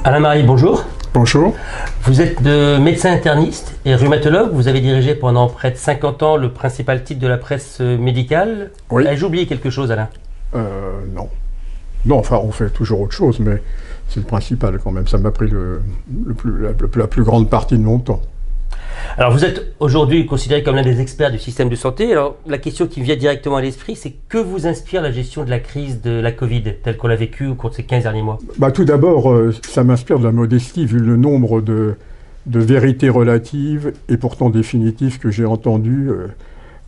Alain-Marie, bonjour. Bonjour. Vous êtes médecin interniste et rhumatologue. Vous avez dirigé pendant près de 50 ans le principal titre de la presse médicale. Oui. Ai-je oublié quelque chose, Alain? Non. Non, enfin, on fait toujours autre chose, mais c'est le principal quand même. Ça m'a pris la plus grande partie de mon temps. Alors, vous êtes aujourd'hui considéré comme l'un des experts du système de santé. Alors, la question qui me vient directement à l'esprit, c'est que vous inspire la gestion de la crise de la Covid, telle qu'on l'a vécue au cours de ces 15 derniers mois? Tout d'abord, ça m'inspire de la modestie, vu le nombre de vérités relatives et pourtant définitives que j'ai entendues,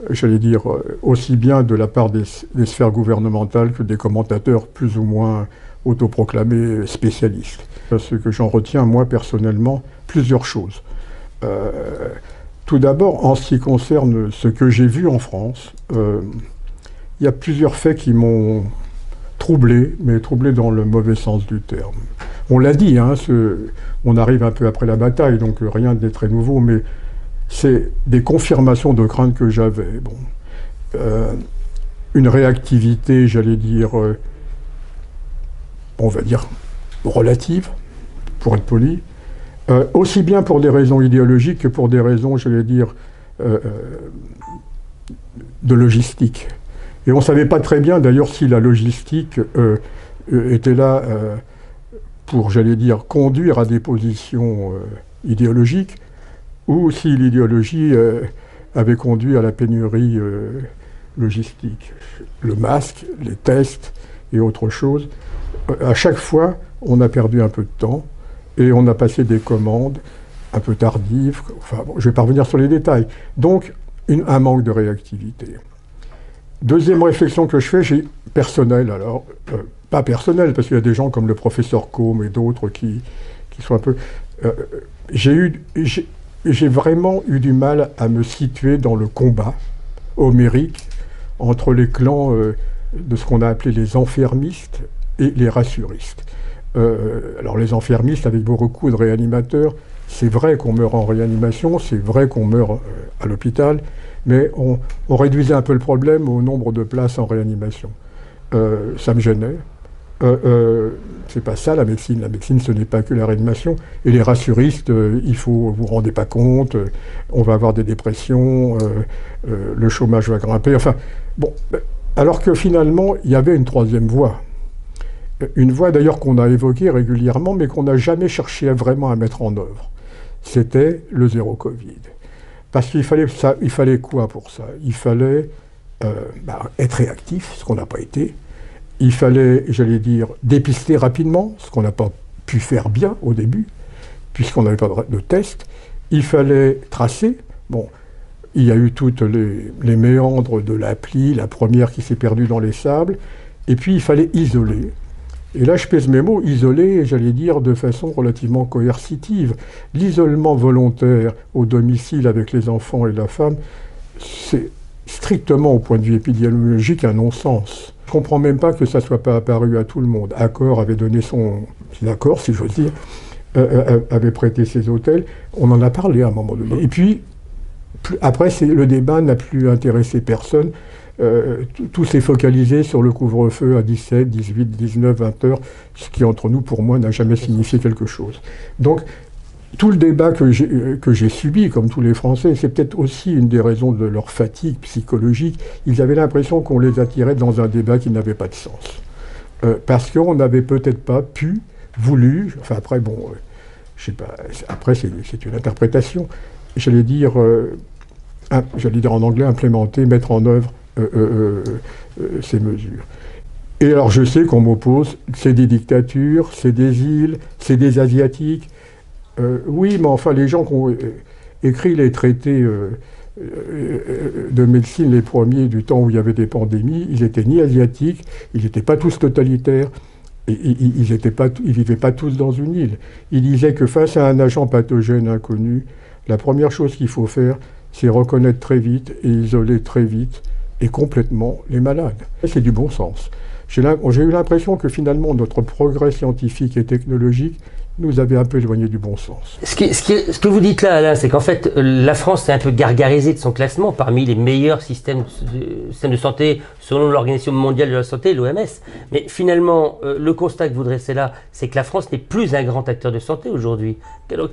j'allais dire, aussi bien de la part des sphères gouvernementales que des commentateurs plus ou moins autoproclamés spécialistes. Ce que j'en retiens, moi, personnellement, plusieurs choses. Tout d'abord, en ce qui concerne ce que j'ai vu en France, il y a plusieurs faits qui m'ont troublé, mais troublé dans le mauvais sens du terme. On l'a dit, hein, on arrive un peu après la bataille, donc rien n'est très nouveau, mais c'est des confirmations de craintes que j'avais. Bon, une réactivité, j'allais dire, on va dire, relative, pour être poli, aussi bien pour des raisons idéologiques que pour des raisons, j'allais dire, de logistique. Et on ne savait pas très bien, d'ailleurs, si la logistique était là pour, j'allais dire, conduire à des positions idéologiques, ou si l'idéologie avait conduit à la pénurie logistique. Le masque, les tests et autre chose. À chaque fois, on a perdu un peu de temps. Et on a passé des commandes un peu tardives. Enfin, bon, je ne vais pas revenir sur les détails. Donc, un manque de réactivité. Deuxième réflexion que je fais, personnelle, alors, pas personnelle, parce qu'il y a des gens comme le professeur Combe et d'autres qui sont un peu... j'ai vraiment eu du mal à me situer dans le combat homérique entre les clans de ce qu'on a appelé les enfermistes et les rassuristes. Alors les enfermistes, avec beaucoup de réanimateurs, c'est vrai qu'on meurt en réanimation, c'est vrai qu'on meurt à l'hôpital, mais on réduisait un peu le problème au nombre de places en réanimation. Ça me gênait. C'est pas ça la médecine. La médecine, ce n'est pas que la réanimation. Et les rassuristes, vous vous rendez pas compte, on va avoir des dépressions, le chômage va grimper. Enfin, bon, alors que finalement, il y avait une troisième voie. Une voie d'ailleurs qu'on a évoquée régulièrement, mais qu'on n'a jamais cherché vraiment à mettre en œuvre. C'était le zéro Covid. Parce qu'il fallait ça, il fallait quoi pour ça? Il fallait être réactif, ce qu'on n'a pas été. Il fallait, j'allais dire, dépister rapidement, ce qu'on n'a pas pu faire bien au début, puisqu'on n'avait pas de test. Il fallait tracer. Bon, il y a eu toutes les méandres de l'appli, la première qui s'est perdue dans les sables. Et puis il fallait isoler. Et là, je pèse mes mots, isoler, j'allais dire, de façon relativement coercitive. L'isolement volontaire au domicile avec les enfants et la femme, c'est strictement, au point de vue épidémiologique, un non-sens. Je ne comprends même pas que ça ne soit pas apparu à tout le monde. Accor avait donné son accord, si j'ose dire, avait prêté ses hôtels. On en a parlé à un moment donné. Et puis, après, le débat n'a plus intéressé personne. Tout s'est focalisé sur le couvre-feu à 17, 18, 19, 20 heures, ce qui, entre nous, pour moi, n'a jamais signifié quelque chose. Donc, tout le débat que j'ai subi, comme tous les Français, c'est peut-être aussi une des raisons de leur fatigue psychologique. Ils avaient l'impression qu'on les attirait dans un débat qui n'avait pas de sens. Parce qu'on n'avait peut-être pas voulu, enfin après, bon, je sais pas, après c'est une interprétation, j'allais dire en anglais, implémenter, mettre en œuvre ces mesures. Et alors je sais qu'on m'oppose, c'est des dictatures, c'est des îles, c'est des Asiatiques. Oui, mais enfin les gens qui ont écrit les traités de médecine, les premiers du temps où il y avait des pandémies, ils n'étaient ni asiatiques, ils n'étaient pas tous totalitaires, et ils ne vivaient pas tous dans une île. Ils disaient que face à un agent pathogène inconnu, la première chose qu'il faut faire, c'est reconnaître très vite et isoler très vite et complètement les malades. C'est du bon sens. J'ai eu l'impression que finalement notre progrès scientifique et technologique nous avait un peu éloignés du bon sens. Ce que vous dites là, Alain, c'est qu'en fait, la France s'est un peu gargarisée de son classement parmi les meilleurs systèmes de santé selon l'Organisation mondiale de la santé, l'OMS. Mais finalement, le constat que vous dressez là, c'est que la France n'est plus un grand acteur de santé aujourd'hui.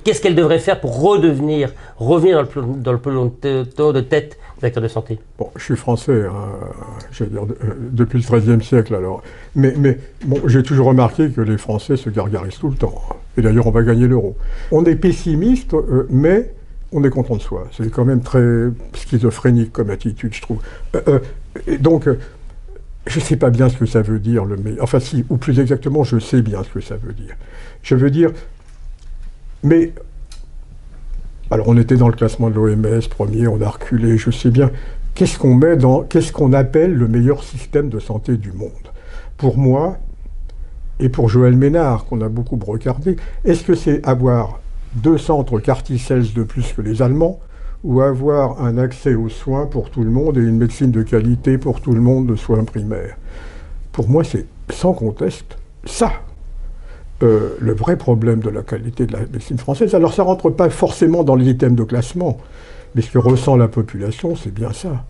Qu'est-ce qu'elle devrait faire pour revenir dans le peloton de tête des acteurs de santé? Bon, je suis français, hein, je veux dire, depuis le XIIIe siècle alors. Mais bon, j'ai toujours remarqué que les Français se gargarisent tout le temps. Et d'ailleurs, on va gagner l'euro. On est pessimiste, mais on est content de soi. C'est quand même très schizophrénique comme attitude, je trouve. Donc, je ne sais pas bien ce que ça veut dire, le meilleur. Enfin, si, ou plus exactement, je sais bien ce que ça veut dire. Je veux dire, mais... Alors, on était dans le classement de l'OMS, premier, on a reculé, je sais bien. Qu'est-ce qu'on appelle le meilleur système de santé du monde? Pour moi, et pour Joël Ménard, qu'on a beaucoup brocardé, est-ce que c'est avoir 2 centres Carticels de plus que les Allemands, ou avoir un accès aux soins pour tout le monde et une médecine de qualité pour tout le monde de soins primaires? Pour moi, c'est sans conteste ça. Le vrai problème de la qualité de la médecine française. Alors ça ne rentre pas forcément dans les items de classement, mais ce que ressent la population, c'est bien ça.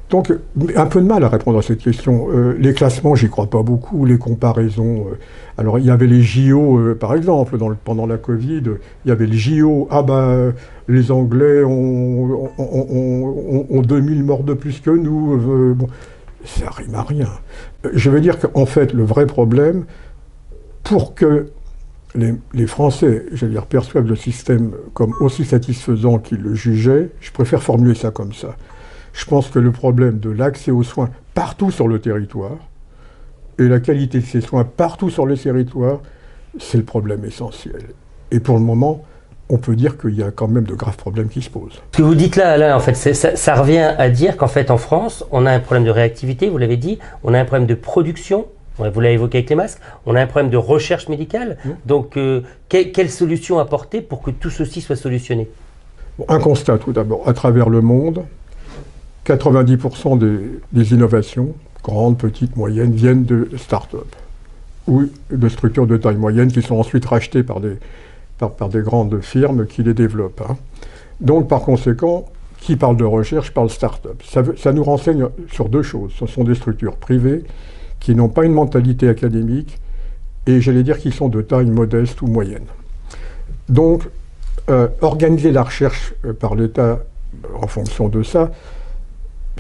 Donc, un peu de mal à répondre à cette question. Les classements, j'y crois pas beaucoup. Les comparaisons. Alors, il y avait les JO, par exemple, pendant la Covid. Il y avait les JO. Ah ben, les Anglais ont 2000 morts de plus que nous. Bon, ça rime à rien. Je veux dire qu'en fait, le vrai problème, pour que les Français, j'allais dire, perçoivent le système comme aussi satisfaisant qu'ils le jugeaient, je préfère formuler ça comme ça. Je pense que le problème de l'accès aux soins partout sur le territoire et la qualité de ces soins partout sur le territoire, c'est le problème essentiel. Et pour le moment, on peut dire qu'il y a quand même de graves problèmes qui se posent. Ce que vous dites là, Alain, en fait, ça revient à dire qu'en fait, en France, on a un problème de réactivité, vous l'avez dit, on a un problème de production. Vous l'avez évoqué avec les masques, on a un problème de recherche médicale. Donc, quelle solution apporter pour que tout ceci soit solutionné? Un constat tout d'abord. À travers le monde, 90% des innovations, grandes, petites, moyennes, viennent de start-up ou de structures de taille moyenne qui sont ensuite rachetées par des grandes firmes qui les développent. Hein. Donc, par conséquent, qui parle de recherche parle start-up. Ça nous renseigne sur 2 choses. Ce sont des structures privées qui n'ont pas une mentalité académique, et j'allais dire qu'ils sont de taille modeste ou moyenne. Donc, organiser la recherche par l'État en fonction de ça,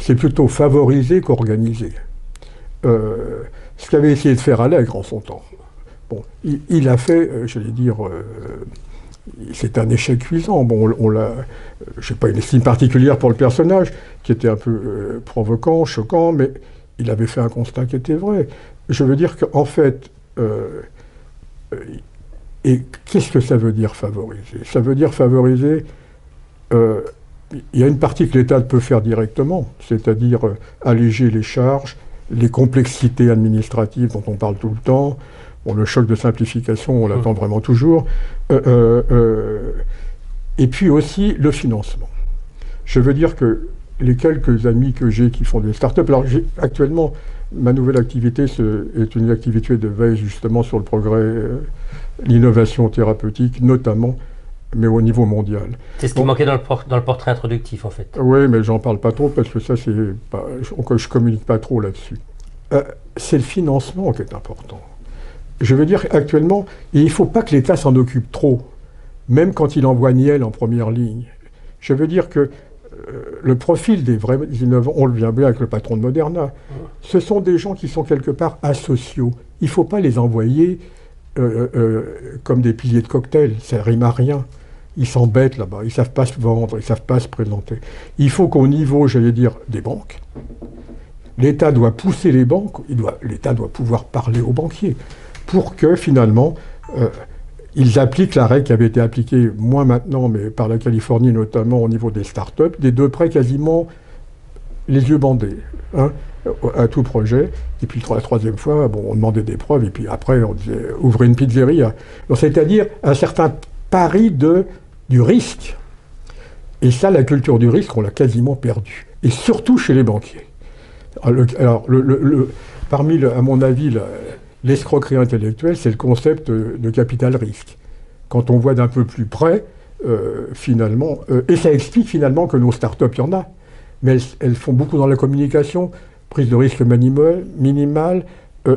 c'est plutôt favoriser qu'organiser. Ce qu'avait essayé de faire Allègre en son temps. Bon, il a fait, j'allais dire, c'est un échec cuisant. Bon, je n'ai pas une estime particulière pour le personnage, qui était un peu provoquant, choquant, mais il avait fait un constat qui était vrai. Je veux dire qu'en fait, et qu'est-ce que ça veut dire favoriser? Ça veut dire favoriser, il y a une partie que l'État peut faire directement, c'est-à-dire alléger les charges, les complexités administratives dont on parle tout le temps. Bon, le choc de simplification, on l'attend vraiment toujours. Et puis aussi le financement. Je veux dire que les quelques amis que j'ai qui font des startups, alors actuellement, ma nouvelle activité est une activité de veille justement sur le progrès, l'innovation thérapeutique notamment, mais au niveau mondial. C'est ce qui manquait dans le portrait introductif en fait. Oui, mais j'en parle pas trop parce que ça, je communique pas trop là-dessus. C'est le financement qui est important. Je veux dire actuellement, il ne faut pas que l'État s'en occupe trop, même quand il envoie Niel en première ligne. Je veux dire que le profil des vrais innovants, on le vient bien avec le patron de Moderna, ce sont des gens qui sont quelque part asociaux. Il ne faut pas les envoyer comme des piliers de cocktail, ça rime à rien. Ils s'embêtent là-bas, ils ne savent pas se vendre, ils ne savent pas se présenter. Il faut qu'au niveau, j'allais dire, des banques, l'État doit pousser les banques, l'État doit pouvoir parler aux banquiers, pour que finalement, ils appliquent la règle qui avait été appliquée, moins maintenant, mais par la Californie notamment au niveau des startups, des 2 prêts quasiment les yeux bandés, hein, à tout projet. Et puis la 3e fois, bon, on demandait des preuves, et puis après on disait ouvrez une pizzeria. C'est-à-dire un certain pari du risque. Et ça, la culture du risque, on l'a quasiment perdue. Et surtout chez les banquiers. Alors, parmi, à mon avis, l'escroquerie intellectuelle, c'est le concept de capital risque. Quand on voit d'un peu plus près, finalement, et ça explique finalement que nos startups, il y en a, mais elles font beaucoup dans la communication, prise de risque minimale,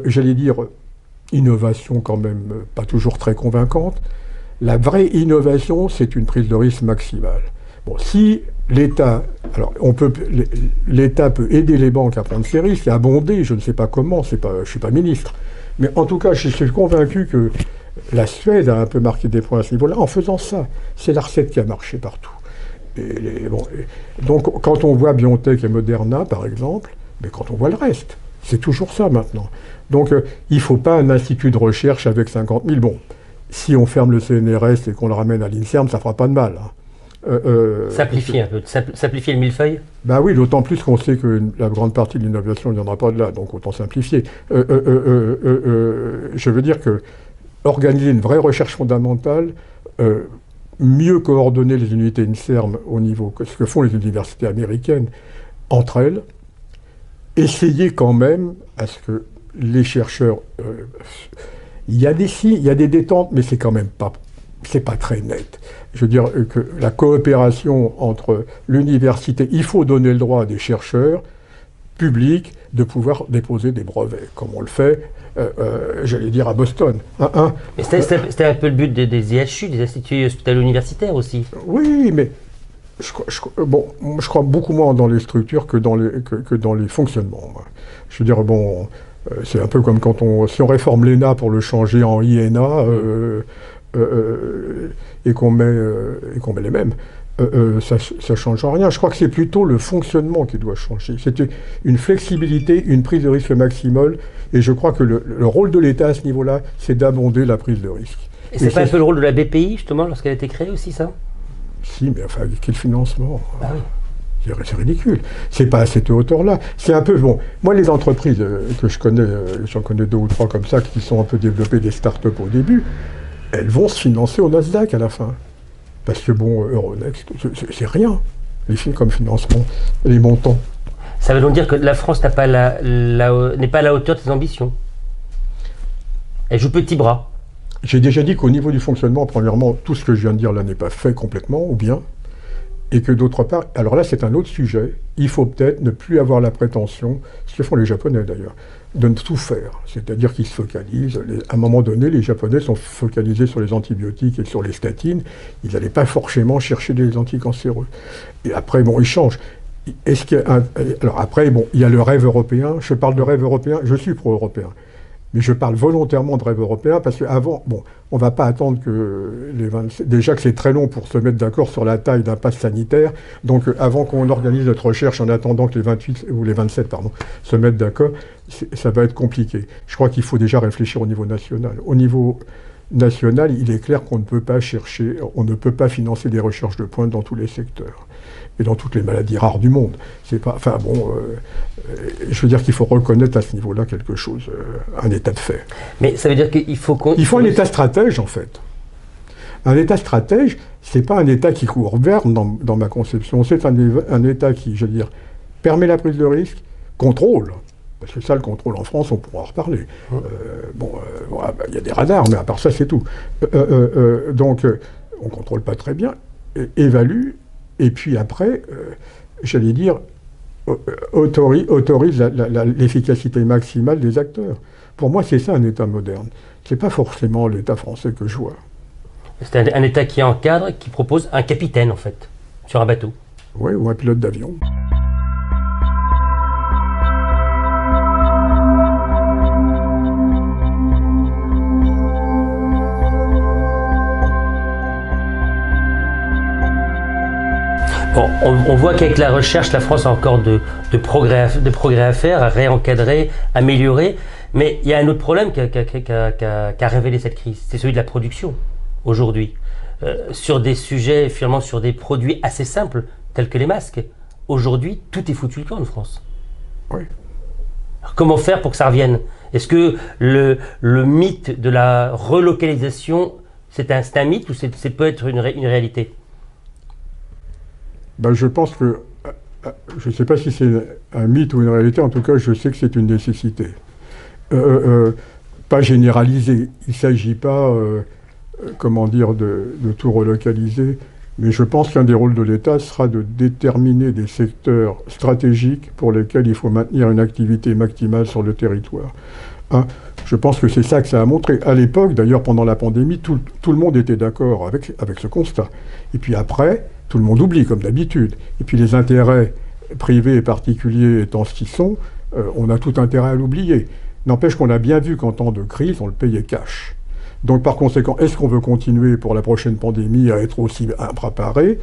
j'allais dire innovation quand même pas toujours très convaincante. La vraie innovation, c'est une prise de risque maximale. Bon, si l'État, alors l'État peut aider les banques à prendre ces risques et abonder, je ne sais pas comment, je ne suis pas ministre, mais en tout cas, je suis convaincu que la Suède a un peu marqué des points à ce niveau-là. En faisant ça, c'est la recette qui a marché partout. Donc, quand on voit BioNTech et Moderna, par exemple, mais quand on voit le reste, c'est toujours ça maintenant. Donc, il ne faut pas un institut de recherche avec 50 000. Bon, si on ferme le CNRS et qu'on le ramène à l'INSERM, ça ne fera pas de mal. Simplifier un peu, simplifier le millefeuille. Ben oui, d'autant plus qu'on sait que la grande partie de l'innovation ne viendra pas de là, donc autant simplifier. Je veux dire que organiser une vraie recherche fondamentale, mieux coordonner les unités INSERM au niveau, ce que font les universités américaines entre elles, essayer quand même à ce que les chercheurs... il y a des détentes, mais c'est quand même pas très net. Je veux dire que la coopération entre l'université, il faut donner le droit à des chercheurs publics de pouvoir déposer des brevets, comme on le fait, j'allais dire, à Boston. Mais c'était un peu le but des IHU, des instituts hospitalo-universitaires aussi. Oui, mais je crois beaucoup moins dans les structures que dans les fonctionnements. Moi. Je veux dire, bon, c'est un peu comme si on réforme l'ENA pour le changer en INA, et qu'on met les mêmes, ça ne change rien. Je crois que c'est plutôt le fonctionnement qui doit changer. C'est une flexibilité, une prise de risque maximale, et je crois que le rôle de l'État à ce niveau-là, c'est d'abonder la prise de risque. Et c'est pas un peu le rôle de la BPI, justement, lorsqu'elle a été créée aussi, ça? Si, mais enfin, avec quel financement? Ah oui. C'est ridicule. C'est pas à cette hauteur-là. C'est un peu... Bon, moi, les entreprises que je connais, j'en connais 2 ou 3 comme ça, qui sont un peu développées, des start-up au début, elles vont se financer au Nasdaq à la fin. Parce que, bon, Euronext, c'est rien, les films comme financement, les montants. Ça veut donc dire que la France n'est pas à la hauteur de ses ambitions. Elle joue petit bras. J'ai déjà dit qu'au niveau du fonctionnement, premièrement, tout ce que je viens de dire là n'est pas fait complètement, ou bien, et que d'autre part, alors là c'est un autre sujet, il faut peut-être ne plus avoir la prétention, ce que font les Japonais d'ailleurs, de ne tout faire. C'est-à-dire qu'ils se focalisent. À un moment donné, les Japonais sont focalisés sur les antibiotiques et sur les statines. Ils n'allaient pas forcément chercher des anticancéreux. Et après, bon, ils changent. Alors après, bon, il y a le rêve européen. Je parle de rêve européen, je suis pro-européen. Mais je parle volontairement de rêve européen parce qu'avant, bon, on ne va pas attendre que déjà que c'est très long pour se mettre d'accord sur la taille d'un pass sanitaire. Donc avant qu'on organise notre recherche en attendant que les 28 ou les 27 se mettent d'accord, ça va être compliqué. Je crois qu'il faut déjà réfléchir au niveau national. Au niveau national, il est clair qu'on ne peut pas on ne peut pas financer des recherches de pointe dans tous les secteurs et dans toutes les maladies rares du monde. C'est pas, enfin bon, je veux dire qu'il faut reconnaître à ce niveau-là quelque chose, un état de fait. Mais ça veut dire qu'il faut qu'on... Il faut un état stratège, en fait. Un état stratège, c'est pas un état qui gouverne dans ma conception, c'est un état qui, je veux dire, permet la prise de risque, contrôle. Parce que ça, le contrôle en France, on pourra en reparler. Il y a des radars, mais à part ça, c'est tout. Donc, on ne contrôle pas très bien, évalue, et puis après, j'allais dire, autorise l'efficacité maximale des acteurs. Pour moi, c'est ça un État moderne. Ce n'est pas forcément l'État français que je vois. C'est un État qui encadre, qui propose un capitaine, en fait, sur un bateau. Oui, ou un pilote d'avion. Bon, on voit qu'avec la recherche, la France a encore de progrès à faire, à réencadrer, améliorer. Mais il y a un autre problème qu'a révélé cette crise, c'est celui de la production, aujourd'hui. Sur des sujets, finalement, sur des produits assez simples, tels que les masques. Aujourd'hui, tout est foutu le camp en France. Oui. Alors, comment faire pour que ça revienne? Est-ce que le mythe de la relocalisation, c'est un mythe ou c'est peut être une réalité? Ben, je pense que, je ne sais pas si c'est un mythe ou une réalité, en tout cas je sais que c'est une nécessité. pas généraliser. Il ne s'agit pas, comment dire, de tout relocaliser. Mais je pense qu'un des rôles de l'État sera de déterminer des secteurs stratégiques pour lesquels il faut maintenir une activité maximale sur le territoire. Hein, je pense que c'est ça que ça a montré. À l'époque, d'ailleurs, pendant la pandémie, tout le monde était d'accord avec ce constat. Et puis après, tout le monde oublie, comme d'habitude. Et puis les intérêts privés et particuliers étant ce qu'ils sont, on a tout intérêt à l'oublier. N'empêche qu'on a bien vu qu'en temps de crise, on le payait cash. Donc par conséquent, est-ce qu'on veut continuer pour la prochaine pandémie à être aussi impréparés?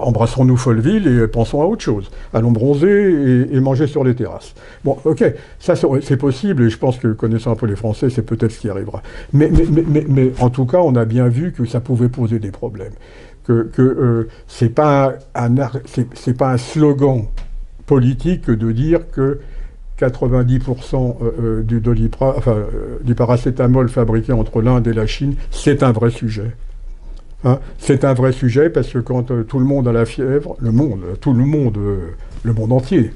Embrassons-nous Folleville et pensons à autre chose. Allons bronzer et manger sur les terrasses. Bon, ok, ça c'est possible et je pense que connaissant un peu les Français, c'est peut-être ce qui arrivera. Mais en tout cas, on a bien vu que ça pouvait poser des problèmes. Que c'est pas un slogan politique que de dire que 90% du paracétamol fabriqué entre l'Inde et la Chine, c'est un vrai sujet. Hein, c'est un vrai sujet parce que quand tout le monde a la fièvre, le monde entier,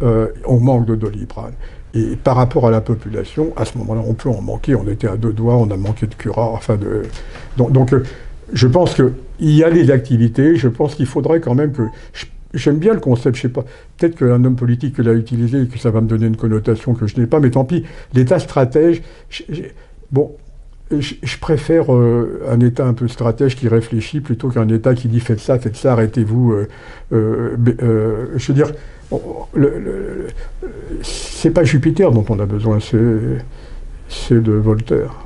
on manque de Doliprane. Et par rapport à la population, à ce moment-là, on peut en manquer. On était à 2 doigts, on a manqué de Cura. Donc, je pense qu'il y a les activités. Je pense qu'il faudrait quand même que... J'aime bien le concept, je sais pas, peut-être qu'un homme politique l'a utilisé et que ça va me donner une connotation que je n'ai pas, mais tant pis, l'État stratège, je préfère un État un peu stratège qui réfléchit plutôt qu'un État qui dit faites ça, arrêtez-vous. Je veux dire, c'est pas Jupiter dont on a besoin, c'est de Voltaire.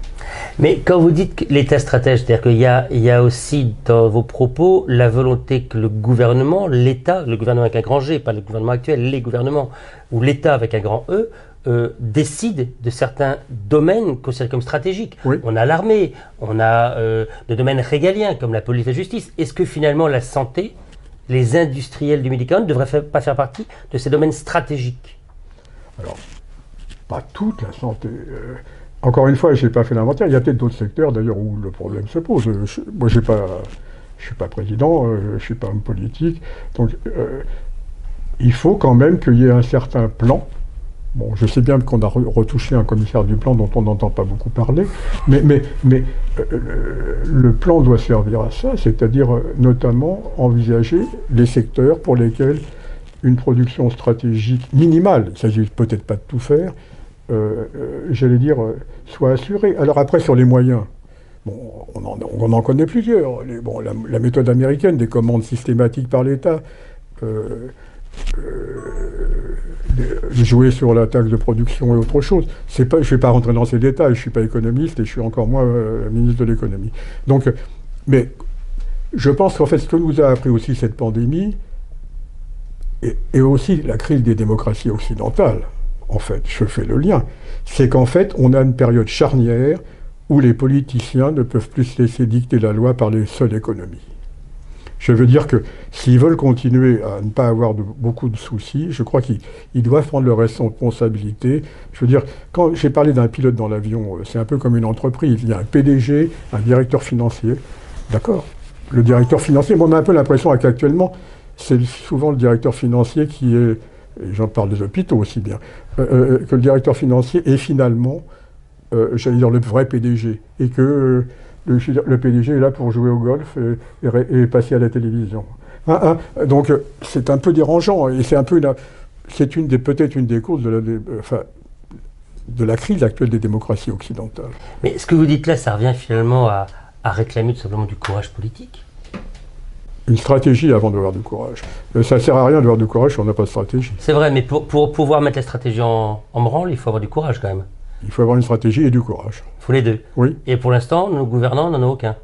Mais quand vous dites que l'État stratège, c'est-à-dire qu'il y a aussi dans vos propos la volonté que le gouvernement, l'État, le gouvernement avec un grand G, pas le gouvernement actuel, les gouvernements, ou l'État avec un grand E, décide de certains domaines considérés comme stratégiques. Oui. On a l'armée, on a des domaines régaliens comme la police et la justice. Est-ce que finalement la santé, les industriels du médicament ne devraient pas faire partie de ces domaines stratégiques? Alors, pas toute la santé. Encore une fois, je n'ai pas fait l'inventaire. Il y a peut-être d'autres secteurs, d'ailleurs, où le problème se pose. Moi, je ne suis pas président, je ne suis pas homme politique. Donc, il faut quand même qu'il y ait un certain plan. Bon, je sais bien qu'on a retouché un commissaire du plan dont on n'entend pas beaucoup parler, mais le plan doit servir à ça, c'est-à-dire notamment envisager les secteurs pour lesquels une production stratégique minimale, il ne s'agit peut-être pas de tout faire, j'allais dire, soit assurée. Alors après, sur les moyens, bon, on en connaît plusieurs. La méthode américaine des commandes systématiques par l'État, jouer sur la taxe de production et autre chose. Je ne vais pas rentrer dans ces détails, je ne suis pas économiste et je suis encore moins ministre de l'économie. Donc, mais je pense qu'en fait, ce que nous a appris aussi cette pandémie, et aussi la crise des démocraties occidentales, en fait, je fais le lien, c'est qu'en fait, on a une période charnière où les politiciens ne peuvent plus se laisser dicter la loi par les seules économies. Je veux dire que s'ils veulent continuer à ne pas avoir beaucoup de soucis, je crois qu'ils doivent prendre leurs responsabilités. Je veux dire, quand j'ai parlé d'un pilote dans l'avion, c'est un peu comme une entreprise. Il y a un PDG, un directeur financier. D'accord. Le directeur financier, on a un peu l'impression qu'actuellement, c'est souvent le directeur financier qui est, et j'en parle des hôpitaux aussi bien, que le directeur financier est finalement, j'allais dire, le vrai PDG. Et que le PDG est là pour jouer au golf et passer à la télévision. Donc c'est un peu dérangeant et c'est un peu peut-être une des causes de la crise actuelle des démocraties occidentales. Mais ce que vous dites là, ça revient finalement à réclamer tout simplement du courage politique. Une stratégie avant d'avoir du courage. Ça ne sert à rien d'avoir du courage si on n'a pas de stratégie. C'est vrai, mais pour pouvoir mettre la stratégie en branle, il faut avoir du courage quand même. Il faut avoir une stratégie et du courage. Il faut les deux. Oui. Et pour l'instant, nos gouvernants n'en ont aucun.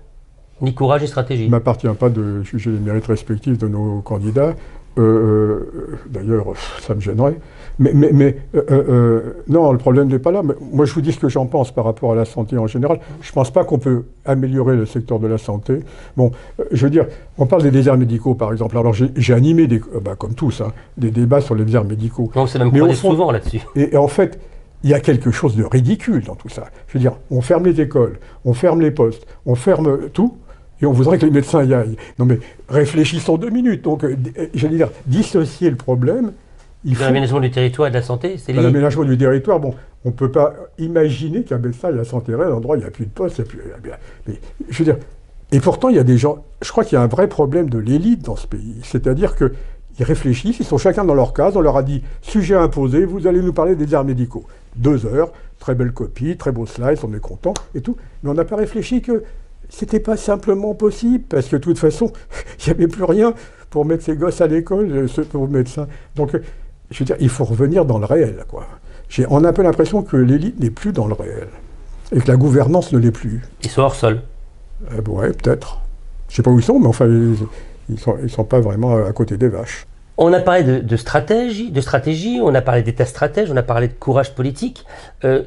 Ni courage ni stratégie. Il ne m'appartient pas de juger les mérites respectifs de nos candidats. D'ailleurs, ça me gênerait. Non, le problème n'est pas là. Mais moi, je vous dis ce que j'en pense par rapport à la santé en général. Je ne pense pas qu'on peut améliorer le secteur de la santé. Bon, je veux dire, on parle des déserts médicaux, par exemple. Alors, j'ai animé, comme tous, des débats sur les déserts médicaux. Donc, c'est même qu'on souvent là-dessus. Et en fait, il y a quelque chose de ridicule dans tout ça. Je veux dire, on ferme les écoles, on ferme les postes, on ferme tout, et on voudrait que les médecins y aillent. Non mais réfléchissons 2 minutes. Donc, j'allais dire, dissocier le problème L'aménagement du territoire et de la santé, c'est lié. L'aménagement du territoire, bon, on ne peut pas imaginer qu'à Bessin, il y a s'enterrer à l'endroit où il n'y a plus de poste. Mais, je veux dire, et pourtant, il y a des gens, je crois qu'il y a un vrai problème de l'élite dans ce pays. C'est-à-dire qu'ils réfléchissent, ils sont chacun dans leur case, on leur a dit, sujet imposé, vous allez nous parler des déserts médicaux. 2 heures, très belle copie, très beau slide, on est content et tout. Mais on n'a pas réfléchi que c'était pas simplement possible, parce que de toute façon, il n'y avait plus rien pour mettre ses gosses à l'école, ceux pour médecins. Donc, je veux dire, il faut revenir dans le réel, quoi. On a un peu l'impression que l'élite n'est plus dans le réel, et que la gouvernance ne l'est plus. Ils sont hors sol. Ouais, peut-être. Je ne sais pas où ils sont, mais enfin, ils sont pas vraiment à côté des vaches. On a parlé de stratégie, on a parlé d'état stratège, on a parlé de courage politique.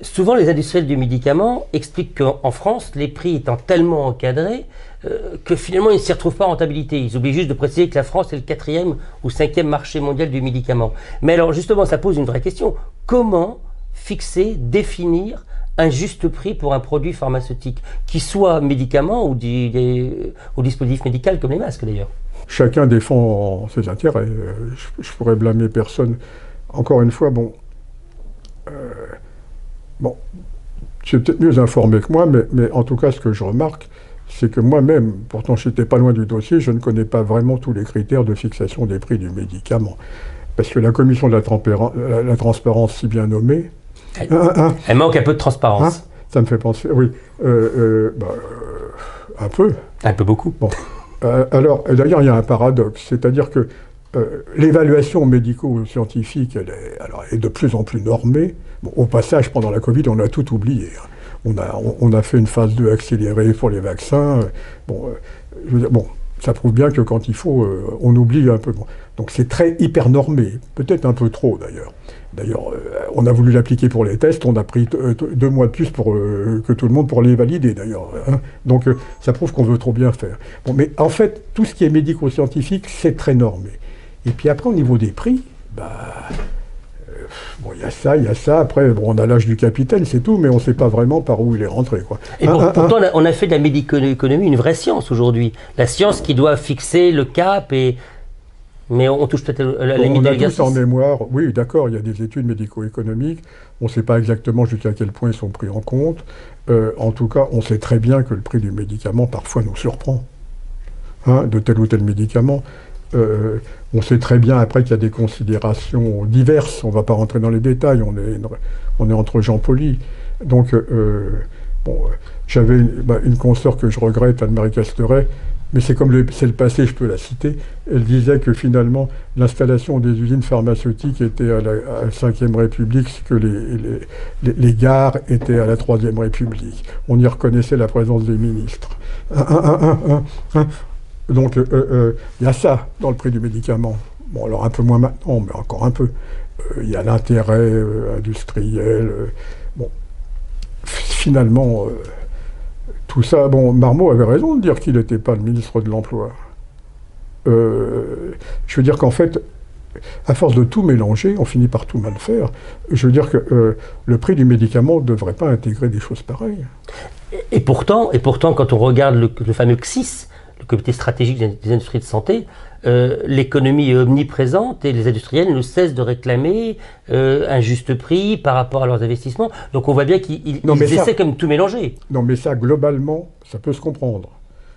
Souvent, les industriels du médicament expliquent qu'en France, les prix étant tellement encadrés, que finalement, ils ne s'y retrouvent pas en rentabilité. Ils oublient juste de préciser que la France est le 4e ou 5e marché mondial du médicament. Mais alors, justement, ça pose une vraie question. Comment fixer, définir un juste prix pour un produit pharmaceutique, qui soit médicament ou dispositif médical, comme les masques d'ailleurs? Chacun défend ses intérêts. Je pourrais blâmer personne. Encore une fois, bon, tu es peut-être mieux informé que moi, mais en tout cas, ce que je remarque, c'est que moi-même, pourtant je n'étais pas loin du dossier, je ne connais pas vraiment tous les critères de fixation des prix du médicament. Parce que la commission de la transparence, si bien nommée... Elle manque un peu de transparence. Ça me fait penser, oui. Un peu. Un peu beaucoup. Bon. Alors, d'ailleurs, il y a un paradoxe, c'est-à-dire que l'évaluation médico-scientifique, elle est de plus en plus normée. Bon, au passage, pendant la Covid, on a tout oublié. On a fait une phase 2 accélérée pour les vaccins. Je veux dire, ça prouve bien que quand il faut, on oublie un peu. Bon. Donc c'est très hyper normé, peut-être un peu trop d'ailleurs. D'ailleurs, on a voulu l'appliquer pour les tests, on a pris 2 mois de plus que tout le monde pour les valider d'ailleurs. Hein. Donc ça prouve qu'on veut trop bien faire. Bon, mais en fait, tout ce qui est médico-scientifique, c'est très normé. Et puis après, au niveau des prix, il y a ça. Après, on a l'âge du capitaine, c'est tout, mais on ne sait pas vraiment par où il est rentré, quoi. Et pourtant, on a fait de la médico-économie une vraie science aujourd'hui. La science qui doit fixer le cap mais on touche peut-être à la limite de l'exercice. On a tous en mémoire, oui, d'accord, il y a des études médico-économiques, on ne sait pas exactement jusqu'à quel point ils sont pris en compte. En tout cas, on sait très bien que le prix du médicament, parfois, nous surprend, de tel ou tel médicament. On sait très bien après qu'il y a des considérations diverses, on ne va pas rentrer dans les détails, on est entre gens polis. Donc, j'avais une consoeur que je regrette, Anne-Marie Casteret, mais c'est le passé, je peux la citer. Elle disait que finalement, l'installation des usines pharmaceutiques était à la 5e République, ce que les gares étaient à la 3e République. On y reconnaissait la présence des ministres. Donc, il y a ça dans le prix du médicament. Bon, alors un peu moins maintenant, mais encore un peu. Il y a l'intérêt industriel. Finalement... tout ça, Marmot avait raison de dire qu'il n'était pas le ministre de l'Emploi. Je veux dire qu'en fait, à force de tout mélanger, on finit par tout mal faire. Je veux dire que le prix du médicament ne devrait pas intégrer des choses pareilles. Et pourtant quand on regarde le fameux CSIS, le comité stratégique des industries de santé, l'économie est omniprésente et les industriels ne cessent de réclamer un juste prix par rapport à leurs investissements. Donc on voit bien qu'ils essaient comme tout mélanger. Non, mais ça, globalement, ça peut se comprendre.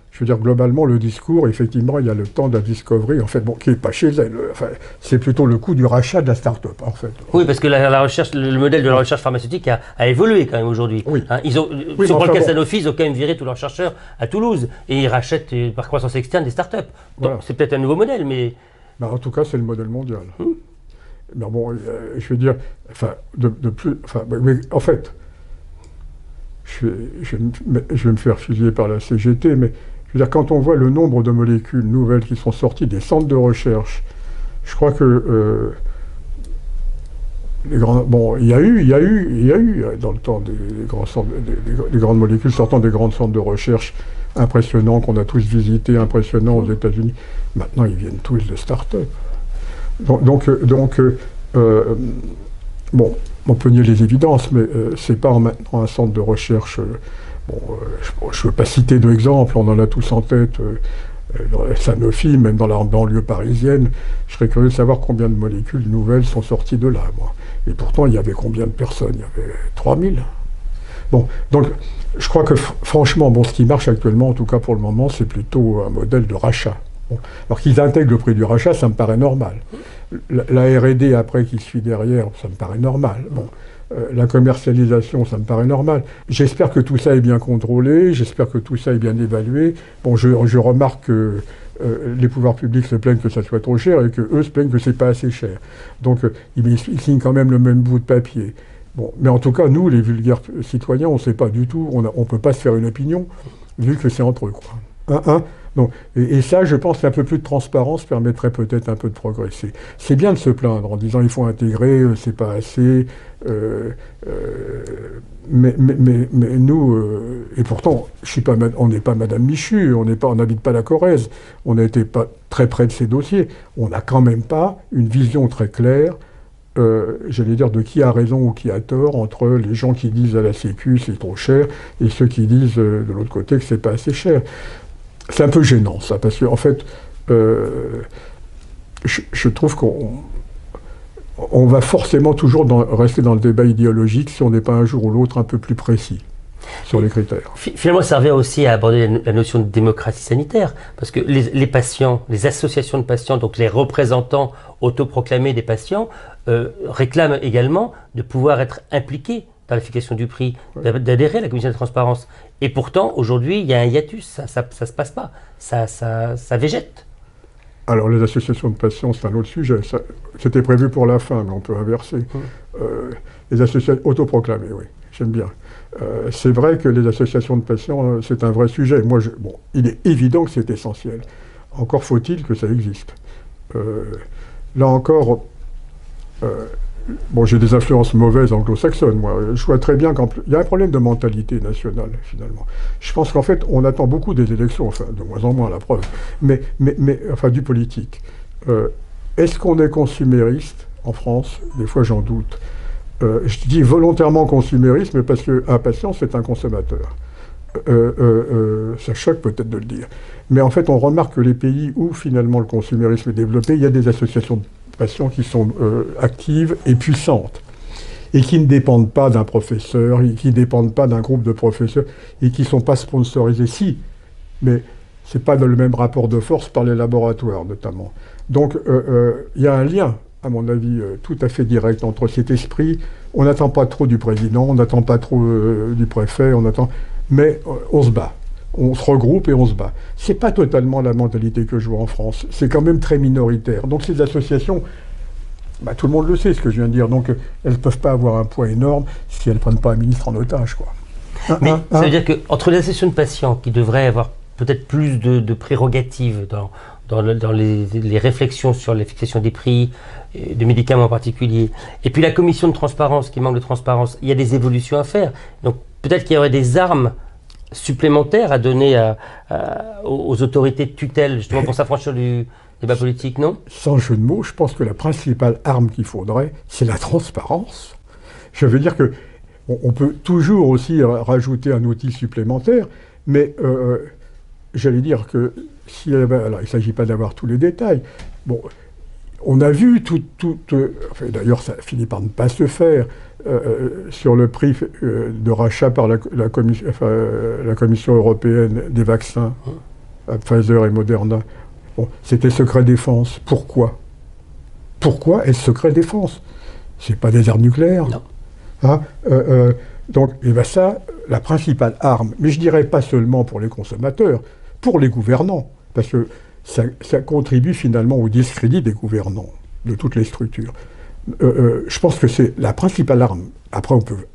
Je veux dire, globalement, le discours, effectivement, il y a le temps de la discovery, en fait, qui n'est pas chez elle. Enfin, c'est plutôt le coût du rachat de la start-up, en fait. Oui, parce que la recherche, le modèle de la recherche pharmaceutique a évolué quand même aujourd'hui. Oui. Si on prend le cas Sanofi, ils ont quand même viré tous leurs chercheurs à Toulouse et ils rachètent par croissance externe des start-up. Donc voilà. C'est peut-être un nouveau modèle, mais... En tout cas, c'est le modèle mondial. Mais je veux dire, en fait, je vais me faire fusiller par la CGT, mais je veux dire, quand on voit le nombre de molécules nouvelles qui sont sorties des centres de recherche, je crois que il y a eu dans le temps des grandes molécules sortant des grands centres de recherche impressionnants qu'on a tous visités, impressionnants aux États-Unis. Maintenant, ils viennent tous de start-up. On peut nier les évidences, mais c'est pas en maintenant un centre de recherche. Je ne veux pas citer d'exemples, on en a tous en tête. Sanofi, même dans la banlieue parisienne, je serais curieux de savoir combien de molécules nouvelles sont sorties de là, moi. Et pourtant, il y avait combien de personnes? Il y avait 3000. Bon, donc je crois que franchement, bon, ce qui marche actuellement, en tout cas pour le moment, c'est plutôt un modèle de rachat. Bon. Alors qu'ils intègrent le prix du rachat, ça me paraît normal. La R&D après qui suit derrière, ça me paraît normal. Bon. La commercialisation, ça me paraît normal. J'espère que tout ça est bien contrôlé, j'espère que tout ça est bien évalué. Bon, je remarque que les pouvoirs publics se plaignent que ça soit trop cher et qu'eux se plaignent que c'est pas assez cher. Donc ils signent quand même le même bout de papier. Bon, mais en tout cas, nous, les vulgaires citoyens, on ne sait pas du tout, on ne peut pas se faire une opinion, vu que c'est entre eux, quoi. Donc, et ça, je pense qu'un peu plus de transparence permettrait peut-être un peu de progresser. C'est bien de se plaindre en disant il faut intégrer, c'est pas assez. Mais nous, et pourtant, on n'est pas Madame Michu, on n'habite pas la Corrèze, on n'était pas très près de ces dossiers. On n'a quand même pas une vision très claire. J'allais dire de qui a raison ou qui a tort entre les gens qui disent à la Sécu c'est trop cher et ceux qui disent de l'autre côté que c'est pas assez cher. C'est un peu gênant ça, parce que en fait, je trouve qu'on va forcément toujours rester dans le débat idéologique si on n'est pas un jour ou l'autre un peu plus précis sur les critères. Finalement, ça revient aussi à aborder la notion de démocratie sanitaire, parce que les patients, les associations de patients, donc les représentants autoproclamés des patients, réclament également de pouvoir être impliqués dans la fixation du prix, d'adhérer à la commission de transparence. Et pourtant, aujourd'hui, il y a un hiatus, ça se passe pas, ça végète. Alors les associations de patients, c'est un autre sujet. C'était prévu pour la fin, mais on peut inverser. Les associations autoproclamées, oui, j'aime bien. C'est vrai que les associations de patients, c'est un vrai sujet. Moi, bon, il est évident que c'est essentiel. Encore faut-il que ça existe. Là encore, bon, j'ai des influences mauvaises anglo-saxonnes, moi. Je vois très bien qu'il y a un problème de mentalité nationale, finalement. Je pense qu'en fait, on attend beaucoup des élections, enfin, de moins en moins, la preuve, mais enfin, du politique. Est-ce qu'on est consumériste en France? Des fois, j'en doute. Je dis volontairement consumériste, mais parce qu'un patient, c'est un consommateur. Ça choque peut-être de le dire. Mais en fait, on remarque que les pays où, finalement, le consumérisme est développé, il y a des associations de patients qui sont actives et puissantes, et qui ne dépendent pas d'un professeur, et qui ne dépendent pas d'un groupe de professeurs, et qui ne sont pas sponsorisés. Si, mais ce n'est pas dans le même rapport de force par les laboratoires, notamment. Donc, il y a un lien, à mon avis, tout à fait direct entre cet esprit. On n'attend pas trop du président, on n'attend pas trop du préfet, mais on se bat. On se regroupe et on se bat. C'est pas totalement la mentalité que je vois en France. C'est quand même très minoritaire. Donc ces associations, tout le monde le sait ce que je viens de dire. Donc elles ne peuvent pas avoir un poids énorme si elles ne prennent pas un ministre en otage, quoi. Mais ça veut dire qu'entre les associations de patients qui devraient avoir peut-être plus de prérogatives dans les réflexions sur la fixation des prix, de médicaments en particulier, et puis la commission de transparence qui manque de transparence, il y a des évolutions à faire. Donc peut-être qu'il y aurait des armes supplémentaires à donner aux autorités de tutelle, justement pour s'affranchir du débat politique, non? Sans jeu de mots, je pense que la principale arme qu'il faudrait, c'est la transparence. Je veux dire que on peut toujours aussi rajouter un outil supplémentaire, mais j'allais dire que alors il ne s'agit pas d'avoir tous les détails. Bon, on a vu enfin, d'ailleurs ça finit par ne pas se faire, sur le prix de rachat par la Commission européenne des vaccins, Pfizer et Moderna. Bon, c'était secret défense. Pourquoi? Pourquoi est-ce secret défense? C'est pas des armes nucléaires. Non. Hein, donc, ça, la principale arme, mais je dirais pas seulement pour les consommateurs, pour les gouvernants, parce que ça contribue finalement au discrédit des gouvernants, de toutes les structures. Je pense que c'est la principale arme. Après, on peut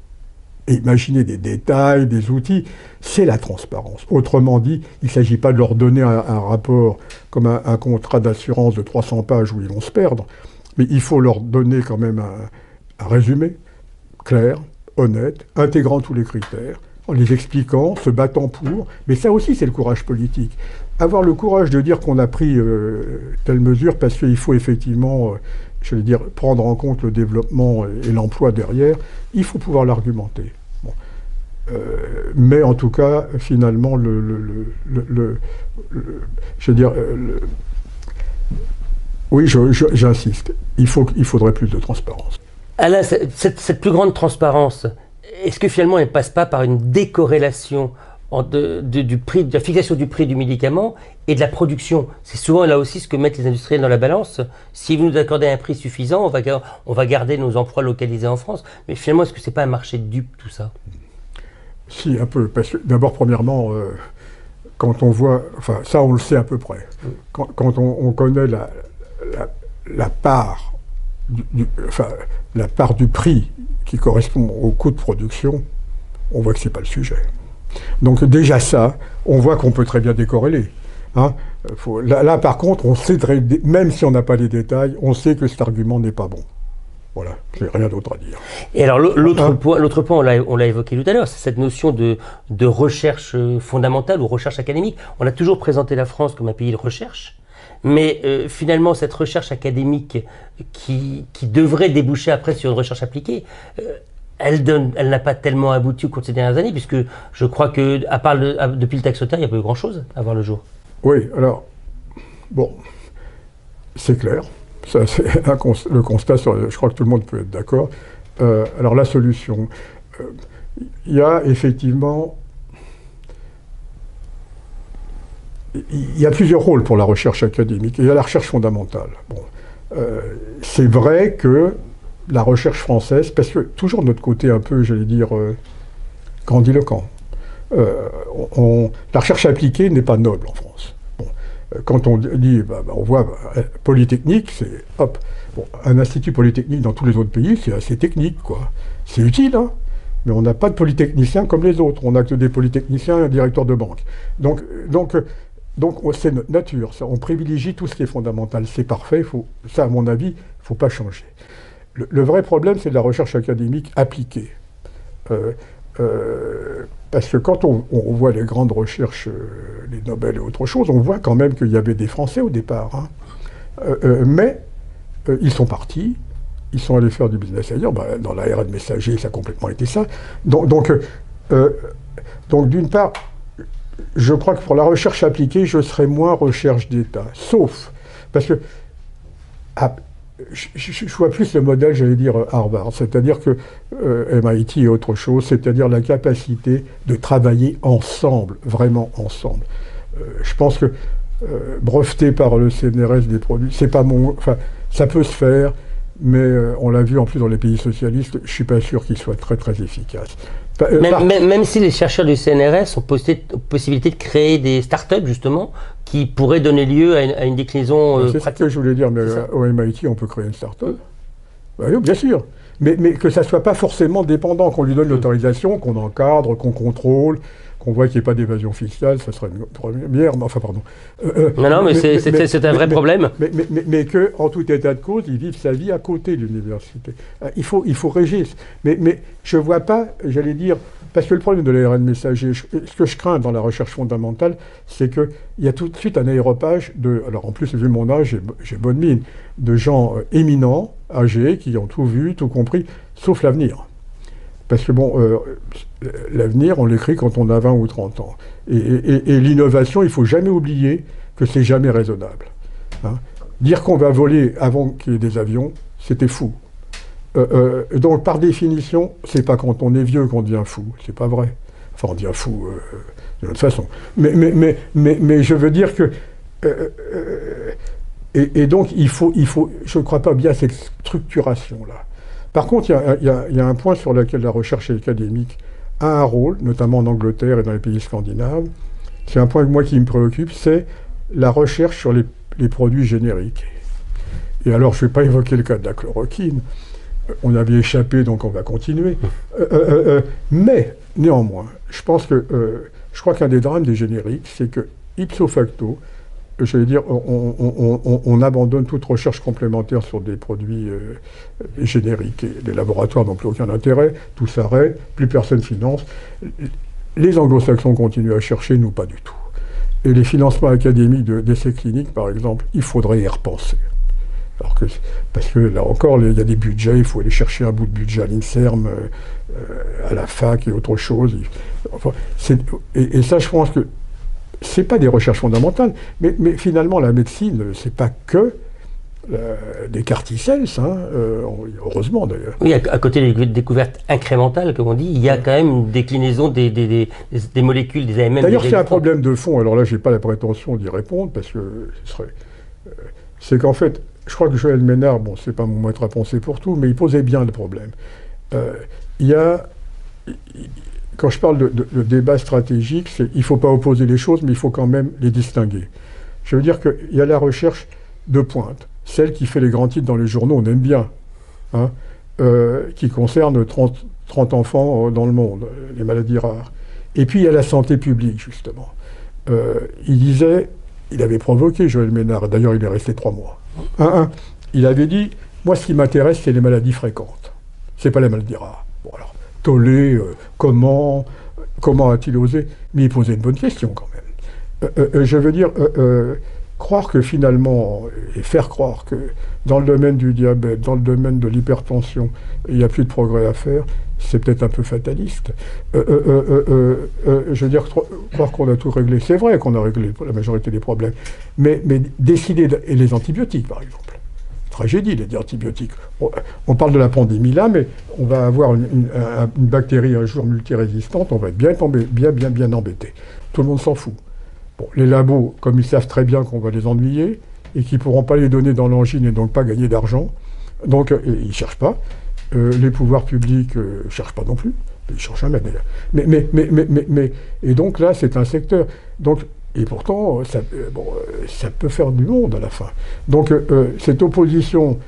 imaginer des détails, des outils, c'est la transparence. Autrement dit, il ne s'agit pas de leur donner un rapport comme un contrat d'assurance de 300 pages où ils vont se perdre, mais il faut leur donner quand même un résumé clair, honnête, intégrant tous les critères, en les expliquant, se battant pour. Mais ça aussi, c'est le courage politique. Avoir le courage de dire qu'on a pris telle mesure parce qu'il faut effectivement, j'allais dire, prendre en compte le développement et l'emploi derrière, il faut pouvoir l'argumenter. Bon. Mais en tout cas, finalement, je veux dire, oui, j'insiste, il faudrait plus de transparence. Alain, cette plus grande transparence, est-ce que finalement elle ne passe pas par une décorrélation du prix, de la fixation du prix du médicament et de la production? C'est souvent là aussi ce que mettent les industriels dans la balance. Si vous nous accordez un prix suffisant, on va garder nos emplois localisés en France. Mais finalement, est-ce que ce n'est pas un marché de dupes tout ça? Si, un peu. Parce que d'abord, premièrement, quand on voit, enfin ça on le sait à peu près, quand on connaît la part la part du prix qui correspond au coût de production, on voit que c'est pas le sujet. Donc déjà ça, on voit qu'on peut très bien décorréler. Hein. Là par contre, on sait même si on n'a pas les détails, on sait que cet argument n'est pas bon. Voilà, j'ai rien d'autre à dire. Et alors l'autre point, on l'a évoqué tout à l'heure, c'est cette notion de recherche fondamentale ou recherche académique. On a toujours présenté la France comme un pays de recherche, mais finalement cette recherche académique qui devrait déboucher après sur une recherche appliquée, elle n'a pas tellement abouti au cours de ces dernières années, puisque je crois que, à part depuis le taxotaire, il n'y a pas eu grand-chose à voir le jour. Oui, alors, bon, c'est clair. Ça, c'est le constat, je crois que tout le monde peut être d'accord. Alors la solution, il y a effectivement, il y a plusieurs rôles pour la recherche académique. Il y a la recherche fondamentale. Bon, c'est vrai que la recherche française, parce que toujours de notre côté un peu, j'allais dire, grandiloquent, la recherche appliquée n'est pas noble en France. Quand on dit, on voit Polytechnique, c'est hop. Bon, un institut polytechnique dans tous les autres pays, c'est assez technique, quoi. C'est utile, hein, mais on n'a pas de polytechniciens comme les autres. On n'a que des polytechniciens et un directeur de banque. Donc c'est notre nature. Ça, on privilégie tout ce qui est fondamental. C'est parfait. Ça, à mon avis, il ne faut pas changer. Le vrai problème, c'est de la recherche académique appliquée. Parce que quand on voit les grandes recherches, les Nobel et autre chose, on voit quand même qu'il y avait des Français au départ. Hein. Mais ils sont partis, ils sont allés faire du business ailleurs. Dans la RN messager, ça a complètement été ça. Donc d'une part, je crois que pour la recherche appliquée, je serais moins recherche d'État. Sauf, parce que je vois plus le modèle, j'allais dire, Harvard, c'est-à-dire que MIT est autre chose, c'est-à-dire la capacité de travailler ensemble, vraiment ensemble. Je pense que breveter par le CNRS des produits, c'est pas mon... Enfin, ça peut se faire, mais on l'a vu en plus dans les pays socialistes, je suis pas sûr qu'il soit très très efficace. Même si les chercheurs du CNRS ont possibilité de créer des startups, justement, qui pourraient donner lieu à une déclinaison pratique. C'est ce que je voulais dire, mais au MIT, on peut créer une startup. Oui, bien sûr. Mais que ça ne soit pas forcément dépendant, qu'on lui donne l'autorisation, qu'on encadre, qu'on contrôle, qu'on voit qu'il n'y ait pas d'évasion fiscale, ça serait une première. Enfin, pardon. Non, mais c'est un vrai problème. Mais qu'en tout état de cause, il vive sa vie à côté de l'université. Il faut régir. Mais je ne vois pas, j'allais dire, parce que le problème de l'ARN messager, ce que je crains dans la recherche fondamentale, c'est qu'il y a tout de suite un aéropage alors en plus, vu mon âge, j'ai bonne mine, de gens éminents, âgés, qui ont tout vu, tout compris, sauf l'avenir. Parce que bon, l'avenir, on l'écrit quand on a 20 ou 30 ans. Et l'innovation, il ne faut jamais oublier que c'est jamais raisonnable. Hein. Dire qu'on va voler avant qu'il y ait des avions, c'était fou. Donc, par définition, c'est pas quand on est vieux qu'on devient fou. C'est pas vrai. Enfin, on devient fou de toute façon. Mais je veux dire que... et donc, il faut, je ne crois pas bien à cette structuration-là. Par contre, il y a un point sur lequel la recherche académique a un rôle, notamment en Angleterre et dans les pays scandinaves. C'est un point moi qui me préoccupe, c'est la recherche sur les produits génériques. Et alors, je ne vais pas évoquer le cas de la chloroquine. On avait échappé, donc on va continuer. Mais, néanmoins, je crois qu'un des drames des génériques, c'est que, ipso facto, j'allais dire, on abandonne toute recherche complémentaire sur des produits génériques. Et les laboratoires n'ont plus aucun intérêt, tout s'arrête, plus personne finance. Les anglo-saxons continuent à chercher, nous pas du tout. Et les financements académiques d'essais cliniques, par exemple, il faudrait y repenser. Parce que là encore, il y a des budgets, il faut aller chercher un bout de budget à l'INSERM, à la fac et autre chose. Enfin, et ça, je pense que c'est pas des recherches fondamentales, mais finalement, la médecine, c'est pas que des carticelles, hein, heureusement d'ailleurs. Oui, à côté des découvertes incrémentales, comme on dit, il y a quand même une déclinaison des molécules, des AMM. D'ailleurs, c'est un problème de fond. Alors là, je n'ai pas la prétention d'y répondre, parce que c'est qu'en fait, je crois que Joël Ménard, bon, c'est pas mon maître à penser pour tout, mais il posait bien le problème. Quand je parle de débat stratégique, il ne faut pas opposer les choses, mais il faut quand même les distinguer. Je veux dire qu'il y a la recherche de pointe, celle qui fait les grands titres dans les journaux, on aime bien, hein, qui concerne 30 enfants dans le monde, les maladies rares. Et puis il y a la santé publique, justement. Il avait provoqué Joël Ménard, d'ailleurs il est resté 3 mois. Il avait dit, moi ce qui m'intéresse, c'est les maladies fréquentes. C'est pas les maladies rares. Bon alors, Tollé, comment a-t-il osé? Mais il posait une bonne question quand même. Je veux dire, croire que finalement, et faire croire que dans le domaine du diabète, dans le domaine de l'hypertension, il n'y a plus de progrès à faire, c'est peut-être un peu fataliste. Je veux dire, croire qu'on a tout réglé, c'est vrai qu'on a réglé la majorité des problèmes, mais décider, et les antibiotiques par exemple, tragédie les antibiotiques. On parle de la pandémie là, mais on va avoir une bactérie un jour multirésistante, on va être bien embêté. Tout le monde s'en fout. Bon, les labos, comme ils savent très bien qu'on va les ennuyer, et qu'ils ne pourront pas les donner dans l'angine et donc pas gagner d'argent, donc ils ne cherchent pas. Les pouvoirs publics ne cherchent pas non plus. Ils ne cherchent jamais d'ailleurs. Et donc là, c'est un secteur. Donc, et pourtant, ça peut faire du monde à la fin. Donc cette opposition,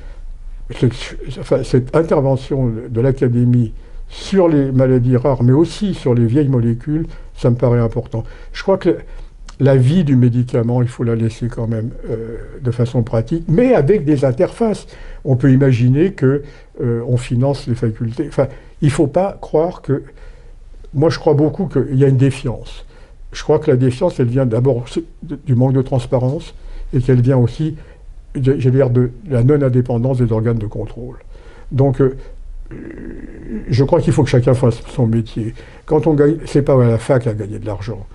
cette intervention de l'Académie sur les maladies rares, mais aussi sur les vieilles molécules, ça me paraît important. Je crois que la vie du médicament, il faut la laisser quand même de façon pratique, mais avec des interfaces. On peut imaginer qu'on finance les facultés. Enfin, il ne faut pas croire que... Moi, je crois beaucoup qu'il y a une défiance. Je crois que la défiance, elle vient d'abord du manque de transparence et qu'elle vient aussi, j'ai l'air, de la non-indépendance des organes de contrôle. Donc, je crois qu'il faut que chacun fasse son métier. Quand on gagne, c'est pas à la fac à gagner de l'argent.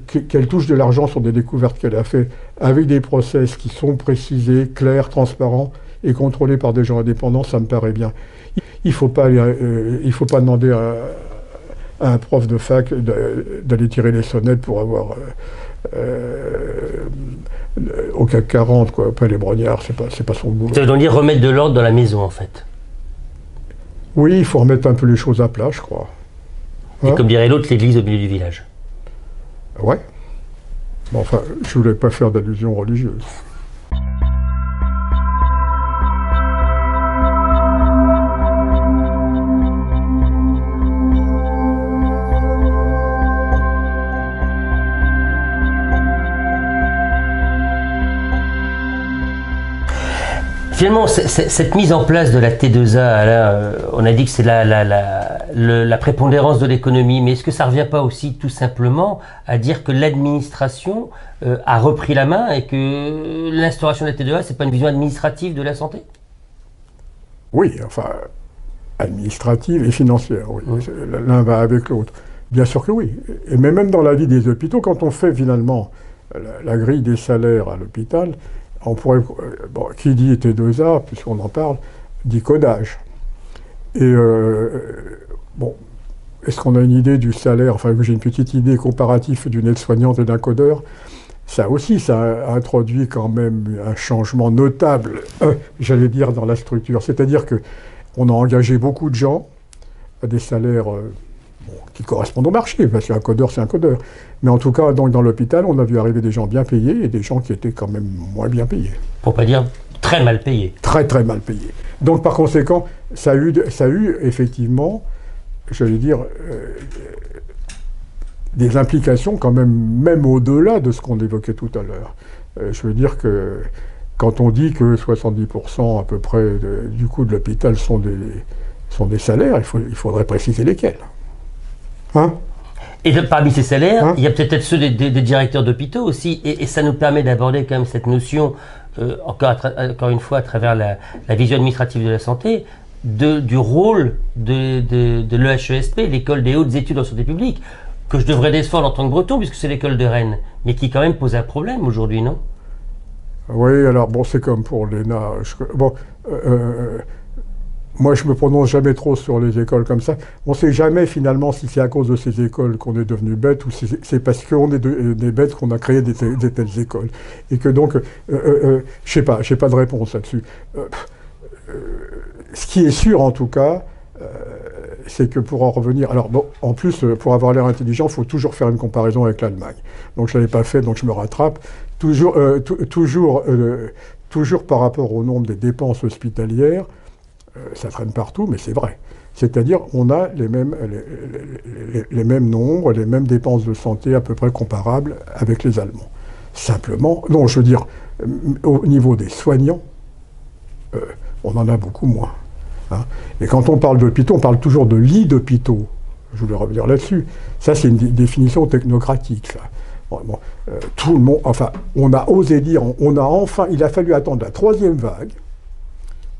Qu'elle touche de l'argent sur des découvertes qu'elle a fait avec des process qui sont précisés, clairs, transparents et contrôlés par des gens indépendants, ça me paraît bien. Il ne faut pas demander à un prof de fac d'aller tirer les sonnettes pour avoir au CAC 40, quoi. Après les brognards, c'est pas son boulot. Ça veut donc dire remettre de l'ordre dans la maison, en fait. Oui, il faut remettre un peu les choses à plat, je crois. Et comme dirait l'autre, l'église au milieu du village. Ouais. Bon, enfin, je voulais pas faire d'allusion religieuse. Finalement, cette mise en place de la T2A, là, on a dit que c'est la prépondérance de l'économie, mais est-ce que ça ne revient pas aussi tout simplement à dire que l'administration a repris la main et que l'instauration de la T2A, ce n'est pas une vision administrative de la santé? Oui, enfin, administrative et financière, oui. L'un va avec l'autre. Bien sûr que oui. Et même dans la vie des hôpitaux, quand on fait finalement la grille des salaires à l'hôpital, on pourrait, bon, qui dit T2A, puisqu'on en parle, dit codage. Et bon, est-ce qu'on a une idée du salaire? Enfin, j'ai une petite idée comparative d'une aide-soignante et d'un codeur. Ça aussi, ça a introduit quand même un changement notable, j'allais dire, dans la structure. C'est-à-dire qu'on a engagé beaucoup de gens à des salaires qui correspondent au marché, parce qu'un codeur, c'est un codeur. Mais en tout cas, donc, dans l'hôpital, on a vu arriver des gens bien payés et des gens qui étaient quand même moins bien payés. Pour ne pas dire très mal payés. Très, très mal payés. Donc, par conséquent, ça a eu effectivement, j'allais dire, des implications quand même au-delà de ce qu'on évoquait tout à l'heure. Je veux dire que quand on dit que 70% à peu près du coût de l'hôpital sont des salaires, il faudrait préciser lesquels. Hein? Et parmi ces salaires, Hein? il y a peut-être ceux des directeurs d'hôpitaux aussi, et ça nous permet d'aborder quand même cette notion, encore une fois, à travers la vision administrative de la santé, du rôle de l'EHESP, l'école des hautes études en santé publique, que je devrais défendre en tant que breton, puisque c'est l'école de Rennes, mais qui quand même pose un problème aujourd'hui, non? Oui, alors bon, c'est comme pour l'ENA. Bon, moi, je me prononce jamais trop sur les écoles comme ça. On ne sait jamais finalement si c'est à cause de ces écoles qu'on est devenu bête ou si c'est parce qu'on est des bêtes qu'on a créé des telles écoles. Et que donc, je sais pas, j'ai pas de réponse là-dessus. Ce qui est sûr en tout cas, c'est que pour en revenir... Alors bon, en plus, pour avoir l'air intelligent, il faut toujours faire une comparaison avec l'Allemagne. Donc je ne l'avais pas fait, donc je me rattrape. Toujours par rapport au nombre des dépenses hospitalières, ça traîne partout, mais c'est vrai. C'est-à-dire on a les mêmes nombres, les mêmes dépenses de santé à peu près comparables avec les Allemands. Simplement, non, je veux dire, au niveau des soignants, on en a beaucoup moins. Hein. Et quand on parle d'hôpitaux, on parle toujours de lits d'hôpitaux. Je voulais revenir là-dessus. Ça, c'est une définition technocratique, ça. Bon, tout le monde, enfin, on a osé dire, il a fallu attendre la troisième vague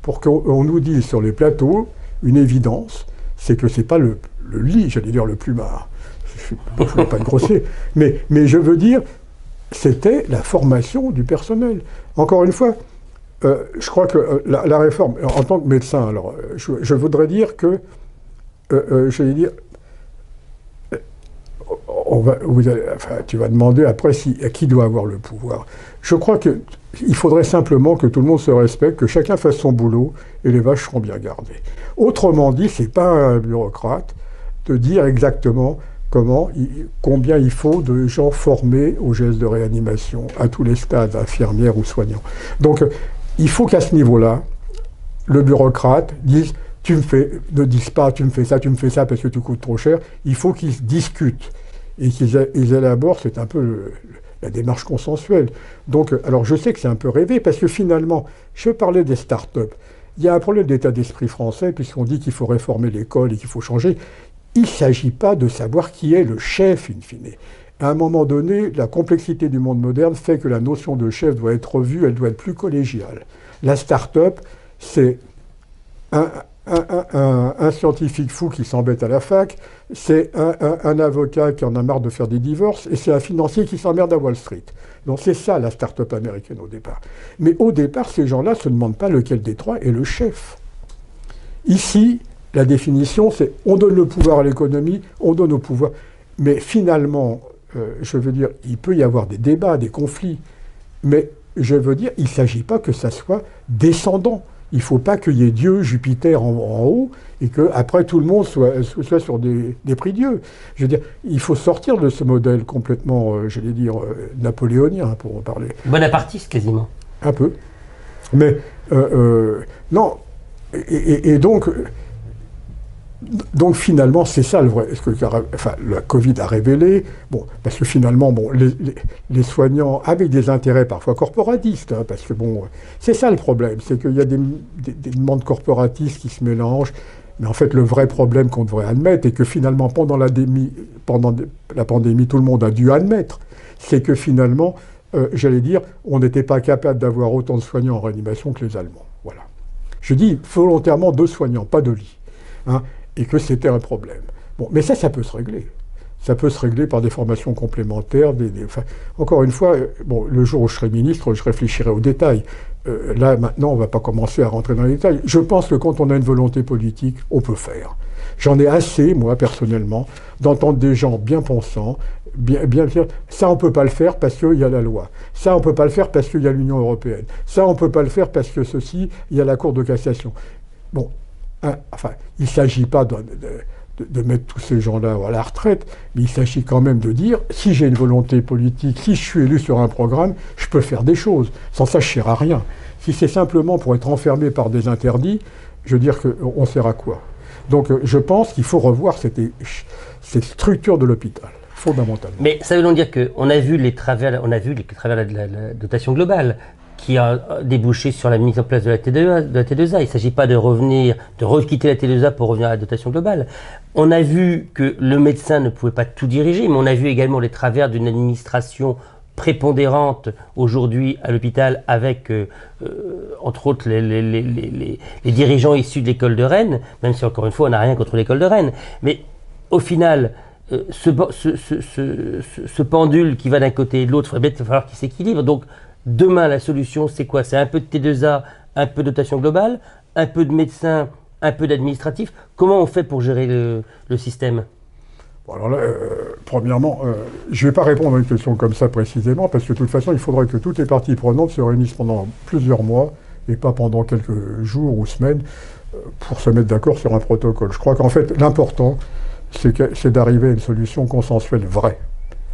pour qu'on nous dise sur les plateaux une évidence, c'est que c'est pas le lit, j'allais dire le plumard. Je ne voulais pas être grossier, mais je veux dire, c'était la formation du personnel. Encore une fois, je crois que la réforme, en tant que médecin, alors, je voudrais dire que, j'allais dire, tu vas demander après à qui doit avoir le pouvoir. Je crois qu'il faudrait simplement que tout le monde se respecte, que chacun fasse son boulot et les vaches seront bien gardées. Autrement dit, c'est pas un bureaucrate de dire exactement combien il faut de gens formés aux gestes de réanimation, à tous les stades, infirmières ou soignants. Donc, il faut qu'à ce niveau-là, le bureaucrate dise ne dise pas tu me fais ça parce que tu coûtes trop cher. Il faut qu'ils discutent et qu'ils élaborent, c'est un peu la démarche consensuelle. Donc, alors je sais que c'est un peu rêvé parce que finalement, je parlais des start-up. Il y a un problème d'état d'esprit français puisqu'on dit qu'il faut réformer l'école et qu'il faut changer. Il ne s'agit pas de savoir qui est le chef, in fine. À un moment donné, la complexité du monde moderne fait que la notion de chef doit être revue, elle doit être plus collégiale. La start-up, c'est un scientifique fou qui s'embête à la fac, c'est un avocat qui en a marre de faire des divorces, et c'est un financier qui s'emmerde à Wall Street. Donc c'est ça la start-up américaine au départ. Mais au départ, ces gens-là ne se demandent pas lequel des trois est le chef. Ici, la définition, c'est on donne le pouvoir à l'économie, on donne au pouvoir. Mais finalement, je veux dire, il peut y avoir des débats, des conflits, mais je veux dire, il ne s'agit pas que ça soit descendant. Il ne faut pas qu'il y ait Dieu, Jupiter en haut, et qu'après tout le monde soit sur des prix Dieu. Je veux dire, il faut sortir de ce modèle complètement, j'allais dire, napoléonien, pour en parler. Bonapartiste, quasiment. Un peu. Mais, non. Et donc finalement, c'est ça le vrai. Ce que la Covid a révélé, bon, parce que finalement, bon, les soignants avaient des intérêts parfois corporatistes, hein, parce que bon, c'est ça le problème, c'est qu'il y a des demandes corporatistes qui se mélangent, mais en fait, le vrai problème qu'on devrait admettre, et que finalement, pendant la pandémie, tout le monde a dû admettre, c'est que finalement, j'allais dire, on n'était pas capable d'avoir autant de soignants en réanimation que les Allemands. Voilà. Je dis volontairement 2 soignants, pas 2 lits. Hein, et que c'était un problème. Bon, mais ça peut se régler. Ça peut se régler par des formations complémentaires. Encore une fois, bon, le jour où je serai ministre, je réfléchirai aux détails. Là, maintenant, on ne va pas commencer à rentrer dans les détails. Je pense que quand on a une volonté politique, on peut faire. J'en ai assez, moi, personnellement, d'entendre des gens bien pensants, bien dire, ça, on ne peut pas le faire parce qu'il y a la loi. Ça, on ne peut pas le faire parce qu'il y a l'Union européenne. Ça, on ne peut pas le faire parce que ceci, il y a la Cour de cassation. Bon, enfin, il ne s'agit pas de mettre tous ces gens-là à la retraite, mais il s'agit quand même de dire, si j'ai une volonté politique, si je suis élu sur un programme, je peux faire des choses. Sans ça, je ne sers à rien. Si c'est simplement pour être enfermé par des interdits, je veux dire qu'on sert à quoi? Donc je pense qu'il faut revoir cette structure de l'hôpital, fondamentalement. Mais ça veut donc dire qu'on a vu les travers de la dotation globale. qui a débouché sur la mise en place de la T2A. Il ne s'agit pas de requitter la T2A pour revenir à la dotation globale. On a vu que le médecin ne pouvait pas tout diriger, mais on a vu également les travers d'une administration prépondérante aujourd'hui à l'hôpital avec, entre autres, les dirigeants issus de l'école de Rennes, même si encore une fois on n'a rien contre l'école de Rennes. Mais au final, ce pendule qui va d'un côté et de l'autre, il va falloir qu'il s'équilibre. Donc demain, la solution, c'est quoi? C'est un peu de T2A, un peu de dotation globale, un peu de médecins, un peu d'administratif. Comment on fait pour gérer le système? Bon, alors là, premièrement, je ne vais pas répondre à une question comme ça précisément, parce que de toute façon, il faudrait que toutes les parties prenantes se réunissent pendant plusieurs mois, et pas pendant quelques jours ou semaines, pour se mettre d'accord sur un protocole. Je crois qu'en fait, l'important, c'est d'arriver à une solution consensuelle vraie,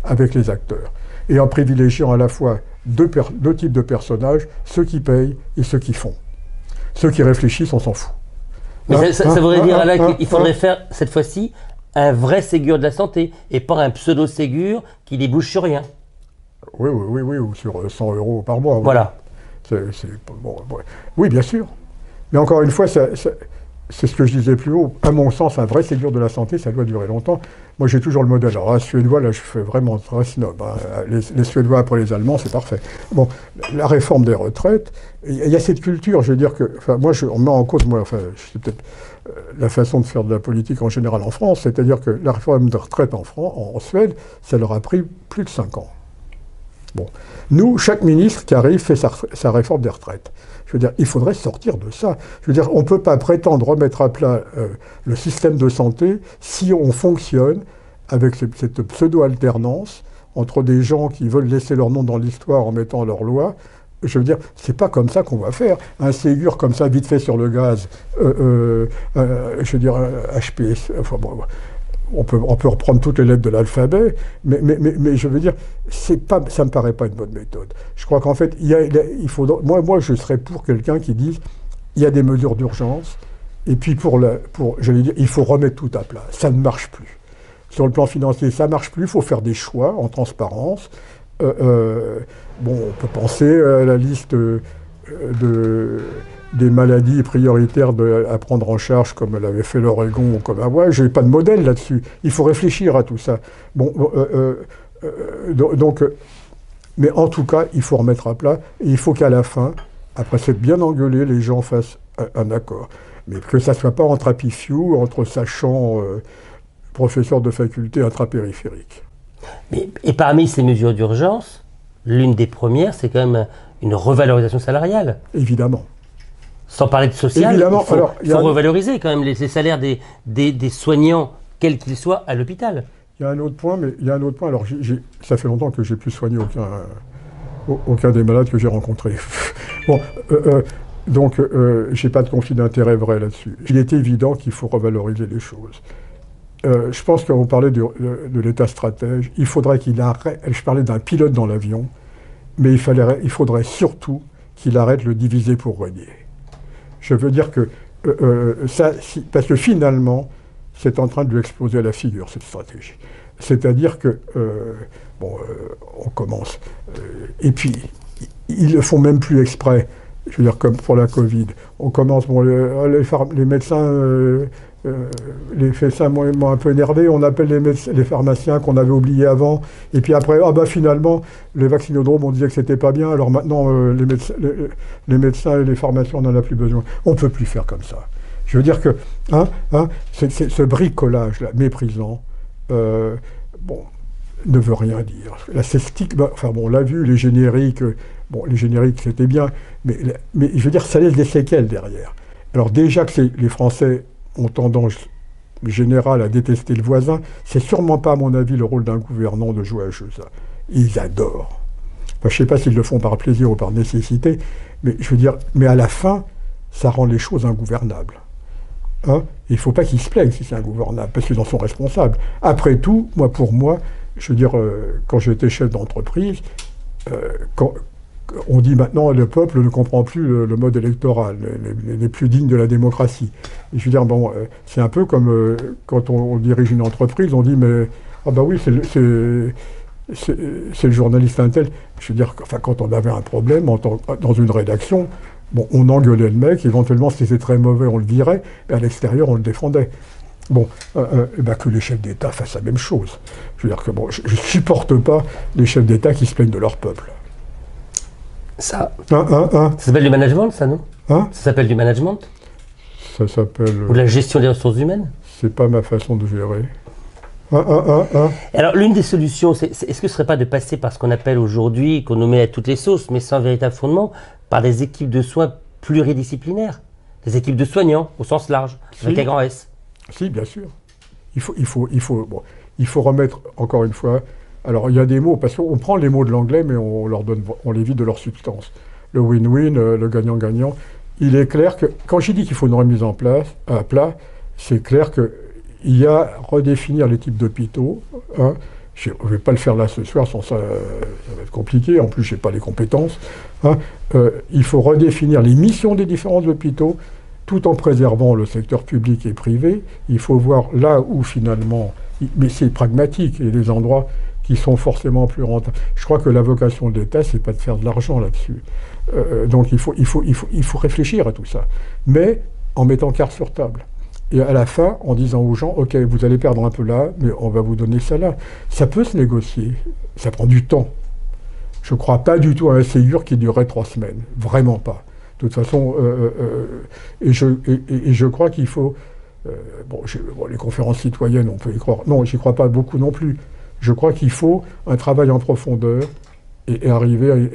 avec les acteurs, et en privilégiant à la fois deux types de personnages, ceux qui payent et ceux qui font. Ceux qui réfléchissent, on s'en fout. Mais ça voudrait dire qu'il faudrait faire, cette fois-ci, un vrai Ségur de la santé, et pas un pseudo-Ségur qui débouche sur rien. Oui, ou sur 100 € par mois. Voilà. Bon, ouais. Oui, bien sûr. Mais encore une fois, c'est ce que je disais plus haut. À mon sens, un vrai Ségur de la santé, ça doit durer longtemps. Moi, j'ai toujours le modèle. Alors, Suédois, là, je fais vraiment très snob. Hein. Les Suédois après les Allemands, c'est parfait. Bon, la réforme des retraites, il y a cette culture, je veux dire que... Enfin, moi, on met en cause, je sais peut-être la façon de faire de la politique en général en France, c'est-à-dire que la réforme des retraites en Suède, ça leur a pris plus de 5 ans. Bon. Nous, chaque ministre qui arrive fait sa réforme des retraites. Je veux dire, il faudrait sortir de ça. Je veux dire, on ne peut pas prétendre remettre à plat le système de santé si on fonctionne avec cette pseudo-alternance entre des gens qui veulent laisser leur nom dans l'histoire en mettant leur loi. Je veux dire, c'est pas comme ça qu'on va faire. Un Ségur comme ça, vite fait sur le gaz, je veux dire, HPS, enfin bon, on peut reprendre toutes les lettres de l'alphabet, mais je veux dire, ça me paraît pas une bonne méthode. Je crois qu'en fait, il faut, moi, je serais pour quelqu'un qui dise, il y a des mesures d'urgence, et puis j'allais dire, il faut remettre tout à plat. Ça ne marche plus. Sur le plan financier, ça ne marche plus. Il faut faire des choix en transparence. Bon, on peut penser à la liste des maladies prioritaires à prendre en charge, comme l'avait fait l'Oregon ou comme Hawaï. Je n'ai pas de modèle là-dessus. Il faut réfléchir à tout ça. Bon, mais en tout cas, il faut remettre à plat. Et il faut qu'à la fin, après s'être bien engueulé, les gens fassent un accord. Mais que ça ne soit pas entre apifiou, entre sachants, professeurs de faculté intrapériphériques. Et parmi ces mesures d'urgence, l'une des premières, c'est quand même une revalorisation salariale. Évidemment. Sans parler de social, évidemment, il faut revaloriser quand même les salaires des soignants, quels qu'ils soient, à l'hôpital. Il y a un autre point, alors ça fait longtemps que je n'ai plus soigné aucun des malades que j'ai rencontrés. Bon, donc je n'ai pas de conflit d'intérêt vrai là-dessus. Il est évident qu'il faut revaloriser les choses. Je pense qu'on parlait de l'État stratège. Il faudrait qu'il arrête. Je parlais d'un pilote dans l'avion, mais il faudrait surtout qu'il arrête le diviser pour régner. Je veux dire que parce que finalement, c'est en train de lui exploser à la figure, cette stratégie. C'est-à-dire que, on commence. Et puis, ils le font même plus exprès. Je veux dire, comme pour la Covid. On commence, les médecins... les médecins m'ont un peu énervé, on appelle les pharmaciens qu'on avait oubliés avant, et puis après, finalement, les vaccinodromes, on disait que c'était pas bien, alors maintenant, les médecins et les pharmaciens, on n'en a plus besoin. On ne peut plus faire comme ça. Je veux dire que, ce bricolage-là, méprisant, ne veut rien dire. La cestique, on l'a vu, les génériques, les génériques, c'était bien, mais je veux dire, ça laisse des séquelles derrière. Alors déjà que les Français ont tendance générale à détester le voisin, c'est sûrement pas, à mon avis, le rôle d'un gouvernant de jouer à ça. Ils adorent. Je ne sais pas s'ils le font par plaisir ou par nécessité, mais je veux dire, mais à la fin, ça rend les choses ingouvernables. Il ne faut pas qu'ils se plaignent si c'est ingouvernable, parce qu'ils en sont responsables. Après tout, pour moi, je veux dire, quand j'étais chef d'entreprise, on dit maintenant le peuple ne comprend plus le mode électoral, n'est plus digne de la démocratie. Et je veux dire, c'est un peu comme quand on dirige une entreprise, on dit mais oui, c'est le journaliste intel. Je veux dire, enfin, quand on avait un problème dans une rédaction, bon, on engueulait le mec, éventuellement, si c'était très mauvais, on le virait, mais à l'extérieur, on le défendait. Bon, que les chefs d'État fassent la même chose. Je veux dire que bon, je ne supporte pas les chefs d'État qui se plaignent de leur peuple. Ça s'appelle du management, ça, non? Ça s'appelle du management? Ça s'appelle... Ou de la gestion des ressources humaines? C'est pas ma façon de gérer. Alors, l'une des solutions, est-ce que ce ne serait pas de passer par ce qu'on appelle aujourd'hui, qu'on nous met à toutes les sauces, mais sans véritable fondement, par des équipes de soins pluridisciplinaires? Des équipes de soignants, au sens large, avec un grand S. Si, bien sûr. Il faut remettre, encore une fois... Alors, il y a des mots, parce qu'on prend les mots de l'anglais, mais on les vide de leur substance. Le win-win, le gagnant-gagnant. Il est clair que, quand j'ai dit qu'il faut une remise en place, à plat, c'est clair qu'il y a redéfinir les types d'hôpitaux. Je ne vais pas le faire là ce soir, sans ça, ça va être compliqué. En plus, je n'ai pas les compétences. Il faut redéfinir les missions des différents hôpitaux, tout en préservant le secteur public et privé. Il faut voir là où, finalement, mais c'est pragmatique, et les endroits qui sont forcément plus rentables. Je crois que la vocation de l'État, c'est pas de faire de l'argent là-dessus. Donc il faut réfléchir à tout ça, mais en mettant carte sur table. Et à la fin, en disant aux gens, ok, vous allez perdre un peu là, mais on va vous donner ça là. Ça peut se négocier, ça prend du temps. Je ne crois pas du tout à un Ségur qui durerait 3 semaines, vraiment pas. De toute façon, et je crois qu'il faut... les conférences citoyennes, on peut y croire. Non, j'y crois pas beaucoup non plus. Je crois qu'il faut un travail en profondeur et arriver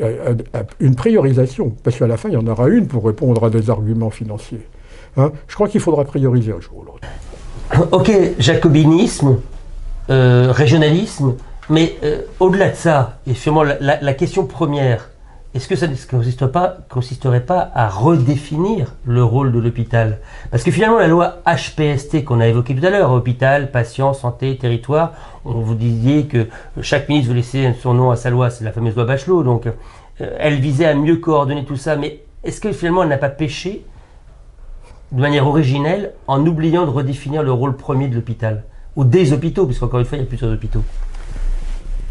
à une priorisation, parce qu'à la fin, il y en aura une pour répondre à des arguments financiers. Je crois qu'il faudra prioriser un jour ou l'autre. Ok, jacobinisme, régionalisme, mais au-delà de ça, et sûrement la question première, est-ce que ça ne consisterait pas à redéfinir le rôle de l'hôpital? Parce que finalement, la loi HPST qu'on a évoquée tout à l'heure, hôpital, patient, santé, territoire, on vous disiez que chaque ministre veut laisser son nom à sa loi, c'est la fameuse loi Bachelot, donc elle visait à mieux coordonner tout ça, mais est-ce que finalement elle n'a pas péché de manière originelle en oubliant de redéfinir le rôle premier de l'hôpital? Ou des hôpitaux, puisqu'encore une fois, il y a plusieurs hôpitaux.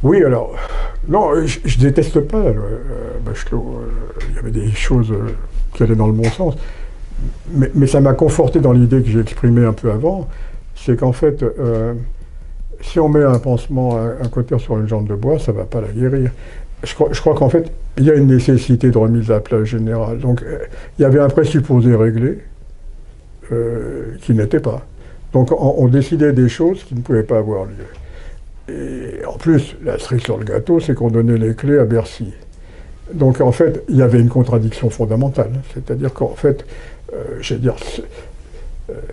Oui, alors, non, je déteste pas Bachelot. Il y avait des choses qui allaient dans le bon sens. Mais ça m'a conforté dans l'idée que j'ai exprimée un peu avant, c'est qu'en fait, si on met un pansement, un cauteur sur une jambe de bois, ça ne va pas la guérir. Je crois qu'en fait, il y a une nécessité de remise à plat générale. Donc, il y avait un présupposé réglé qui n'était pas. Donc, on décidait des choses qui ne pouvaient pas avoir lieu. Et en plus, la cerise sur le gâteau, c'est qu'on donnait les clés à Bercy. Donc en fait, il y avait une contradiction fondamentale. C'est-à-dire qu'en fait,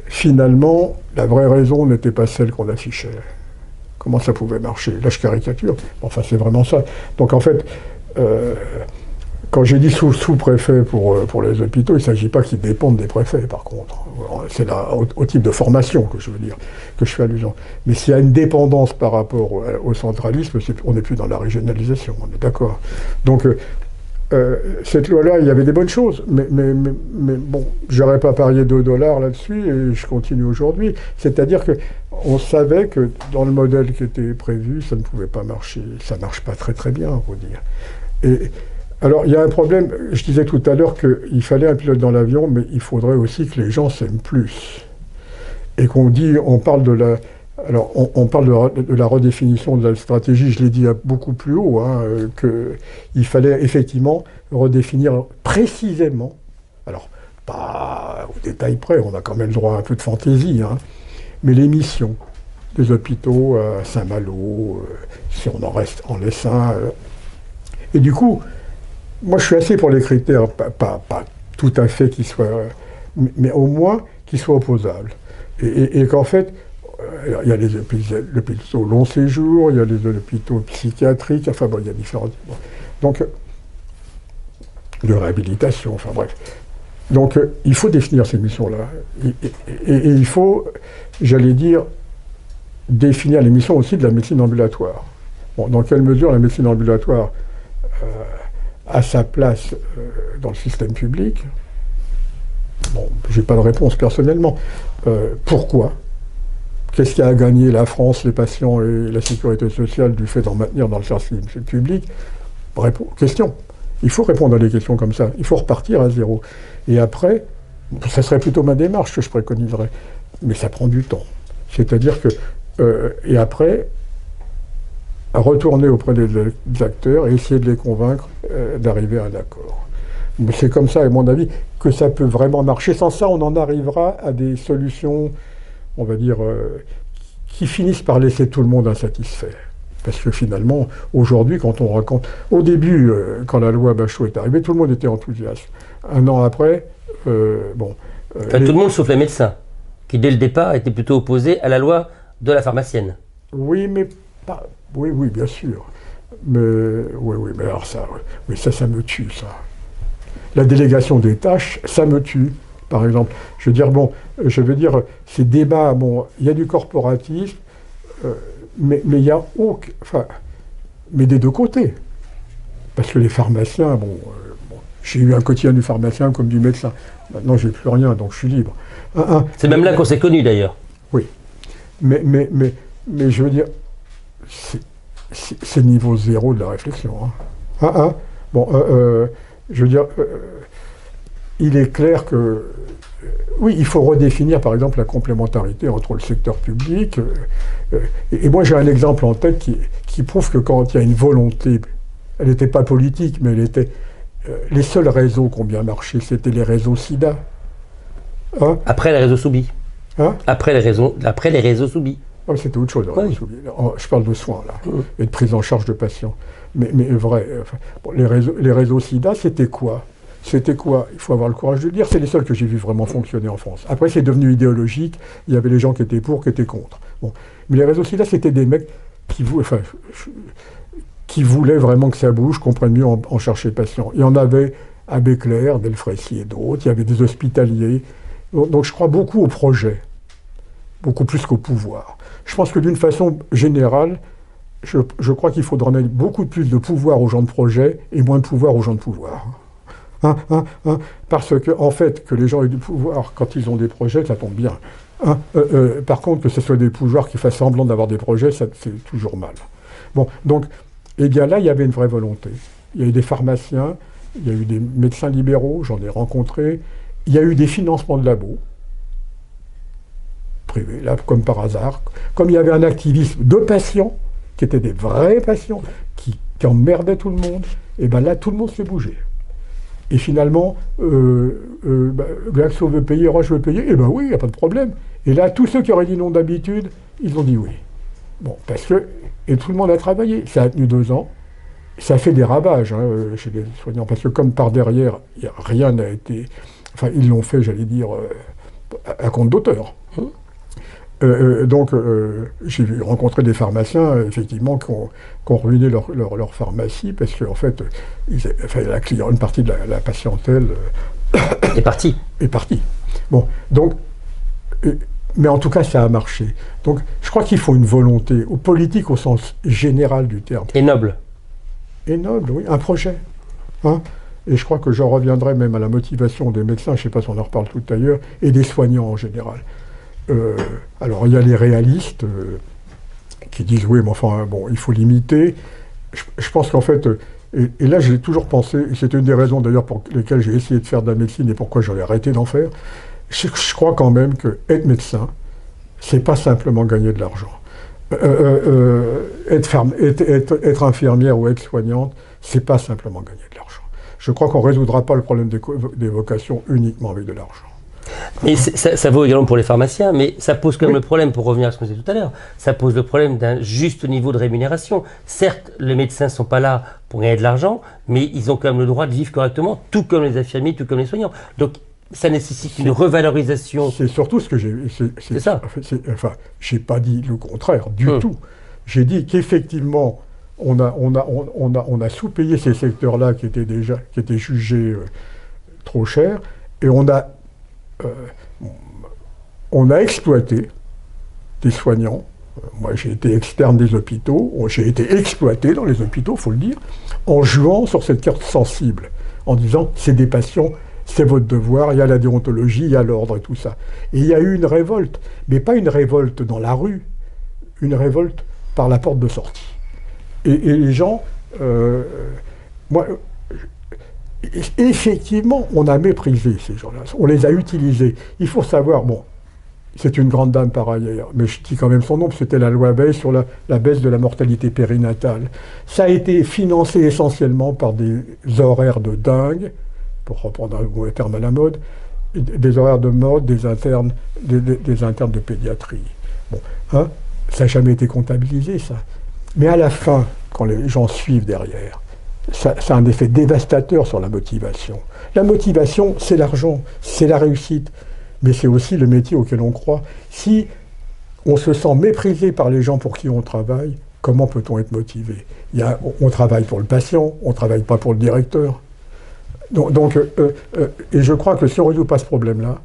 finalement, la vraie raison n'était pas celle qu'on affichait. Comment ça pouvait marcher? Là, je caricature. Enfin, c'est vraiment ça. Donc en fait, quand j'ai dit sous-préfet pour les hôpitaux, il ne s'agit pas qu'ils dépendent des préfets, par contre. C'est au type de formation que je veux dire, que je fais allusion. Mais s'il y a une dépendance par rapport au centralisme, on n'est plus dans la régionalisation, on est d'accord. Donc, cette loi-là, il y avait des bonnes choses, mais bon, j'aurais pas parié $2 là-dessus, et je continue aujourd'hui. C'est-à-dire qu'on savait que dans le modèle qui était prévu, ça ne pouvait pas marcher. Ça ne marche pas très très bien, on va dire. Et alors, il y a un problème, je disais tout à l'heure qu'il fallait un pilote dans l'avion, mais il faudrait aussi que les gens s'aiment plus. Et on parle de la... Alors, on parle de la redéfinition de la stratégie, je l'ai dit beaucoup plus haut, qu'il fallait effectivement redéfinir précisément, alors, pas au détail près, on a quand même le droit à un peu de fantaisie, mais les missions des hôpitaux à Saint-Malo, si on en reste en Lessin. Et du coup, moi je suis assez pour les critères, pas tout à fait qu'ils soient, mais au moins qu'ils soient opposables. Et qu'en fait, il y a les hôpitaux long séjour, il y a les hôpitaux psychiatriques, enfin bon, il y a différents... Bon. Donc, de réhabilitation, enfin bref. Donc, il faut définir ces missions-là. Et il faut, j'allais dire, définir les missions aussi de la médecine ambulatoire. Bon, dans quelle mesure la médecine ambulatoire a sa place dans le système public? Bon, j'ai pas de réponse personnellement. Pourquoi? qu'est-ce qui a gagné la France, les patients et la sécurité sociale du fait d'en maintenir dans le service public? Question. Il faut répondre à des questions comme ça. Il faut repartir à zéro. Et après, ça serait plutôt ma démarche que je préconiserais. Mais ça prend du temps. C'est-à-dire que... et après, retourner auprès des acteurs et essayer de les convaincre d'arriver à un accord. C'est comme ça, à mon avis, que ça peut vraiment marcher. Sans ça, on en arrivera à des solutions, on va dire, qui finissent par laisser tout le monde insatisfait. Parce que finalement, aujourd'hui, quand on raconte... Au début, quand la loi Bachot est arrivée, tout le monde était enthousiaste. Un an après, bon... Tout le monde sauf les médecins, qui dès le départ étaient plutôt opposés à la loi de la pharmacienne. Oui, mais pas... Oui, oui, bien sûr. Mais... Oui, mais alors ça... Oui, ça me tue, ça. La délégation des tâches, ça me tue. Par exemple, je veux dire, ces débats, bon, il y a du corporatisme, mais il y a aucun... Enfin, mais des deux côtés. Parce que les pharmaciens, j'ai eu un quotidien du pharmacien comme du médecin. Maintenant, j'ai plus rien, donc je suis libre. C'est même là qu'on s'est connus, d'ailleurs. Oui. Mais je veux dire, c'est niveau zéro de la réflexion. Je veux dire, il est clair que... Oui, il faut redéfinir, par exemple, la complémentarité entre le secteur public. Et moi, j'ai un exemple en tête qui prouve que quand il y a une volonté, elle n'était pas politique, mais elle était... les seuls réseaux qui ont bien marché, c'était les réseaux SIDA. Après les réseaux Soubi. Après les réseaux Soubi. Oh, c'était autre chose. Oui. Je parle de soins, là, et de prise en charge de patients. Mais vrai, les réseaux SIDA, c'était quoi? C'était quoi? Il faut avoir le courage de le dire. C'est les seuls que j'ai vu vraiment fonctionner en France. Après, c'est devenu idéologique. Il y avait les gens qui étaient pour, qui étaient contre. Bon. Mais les réseaux SIDA, c'était des mecs qui voulaient vraiment que ça bouge, qu'on prenne mieux en chercher patients. Il y en avait à Béclair, Delfrécy et d'autres. Il y avait des hospitaliers. Donc je crois beaucoup au projet, beaucoup plus qu'au pouvoir. Je pense que d'une façon générale, je crois qu'il faudra donner beaucoup plus de pouvoir aux gens de projet et moins de pouvoir aux gens de pouvoir. Parce que, en fait, que les gens aient du pouvoir quand ils ont des projets, ça tombe bien. Par contre, que ce soit des pouvoirs qui fassent semblant d'avoir des projets, c'est toujours mal. Bon, donc, eh bien là, il y avait une vraie volonté. Il y a eu des pharmaciens, il y a eu des médecins libéraux, j'en ai rencontré, il y a eu des financements de labos, privés, là, comme par hasard, comme il y avait un activisme de patients, qui étaient des vrais patients, qui emmerdaient tout le monde, et bien là, tout le monde s'est bougé. Et finalement, Glaxo veut payer, Roche veut payer, et ben oui, il n'y a pas de problème. Et là, tous ceux qui auraient dit non d'habitude, ils ont dit oui. Bon, parce que, et tout le monde a travaillé, ça a tenu 2 ans, ça fait des ravages chez les soignants, parce que comme par derrière, rien n'a été... Enfin, ils l'ont fait, j'allais dire, à compte d'auteur. Donc, j'ai rencontré des pharmaciens, effectivement, qui ont ruiné leur pharmacie, parce qu'en fait, une partie de la patientèle est partie. Bon, donc, mais en tout cas, ça a marché. Donc, je crois qu'il faut une volonté, politique au sens général du terme. Et noble. Et noble, oui, un projet. Et je crois que j'en reviendrai même à la motivation des médecins, je ne sais pas si on en reparle tout à l'heure, et des soignants en général. Alors, il y a les réalistes qui disent, oui, mais enfin, bon, il faut limiter. Je pense qu'en fait, et là, j'ai toujours pensé, et c'était une des raisons d'ailleurs pour lesquelles j'ai essayé de faire de la médecine et pourquoi j'avais arrêté d'en faire, je crois quand même que être médecin, c'est pas simplement gagner de l'argent. Être infirmière ou être soignante, c'est pas simplement gagner de l'argent. Je crois qu'on ne résoudra pas le problème des vocations uniquement avec de l'argent. Mais ça vaut également pour les pharmaciens, mais ça pose quand même le problème, pour revenir à ce qu'on disait tout à l'heure, ça pose le problème d'un juste niveau de rémunération. Certes, les médecins ne sont pas là pour gagner de l'argent, mais ils ont quand même le droit de vivre correctement, tout comme les infirmiers, tout comme les soignants. Donc, ça nécessite une revalorisation. C'est surtout ce que j'ai... C'est ça. Enfin, je n'ai pas dit le contraire du tout. J'ai dit qu'effectivement, on a sous-payé ces secteurs-là qui étaient jugés trop chers, et on a exploité des soignants. Moi, j'ai été externe des hôpitaux, j'ai été exploité dans les hôpitaux, il faut le dire, en jouant sur cette carte sensible, en disant c'est des patients, c'est votre devoir, il y a la déontologie, il y a l'ordre et tout ça. Et il y a eu une révolte, mais pas une révolte dans la rue, une révolte par la porte de sortie. Et les gens, moi, effectivement, on a méprisé ces gens-là, on les a utilisés. Il faut savoir, bon, c'est une grande dame par ailleurs, mais je dis quand même son nom, c'était la loi Veil sur la baisse de la mortalité périnatale. Ça a été financé essentiellement par des horaires de dingue, pour reprendre un terme à la mode, des horaires de mode des internes de pédiatrie. Bon, hein, ça n'a jamais été comptabilisé, ça. Mais à la fin, quand les gens suivent derrière, ça a un effet dévastateur sur la motivation. La motivation, c'est l'argent, c'est la réussite, mais c'est aussi le métier auquel on croit. Si on se sent méprisé par les gens pour qui on travaille, comment peut-on être motivé? On travaille pour le patient, on ne travaille pas pour le directeur. Et je crois que si on ne résout pas ce problème-là,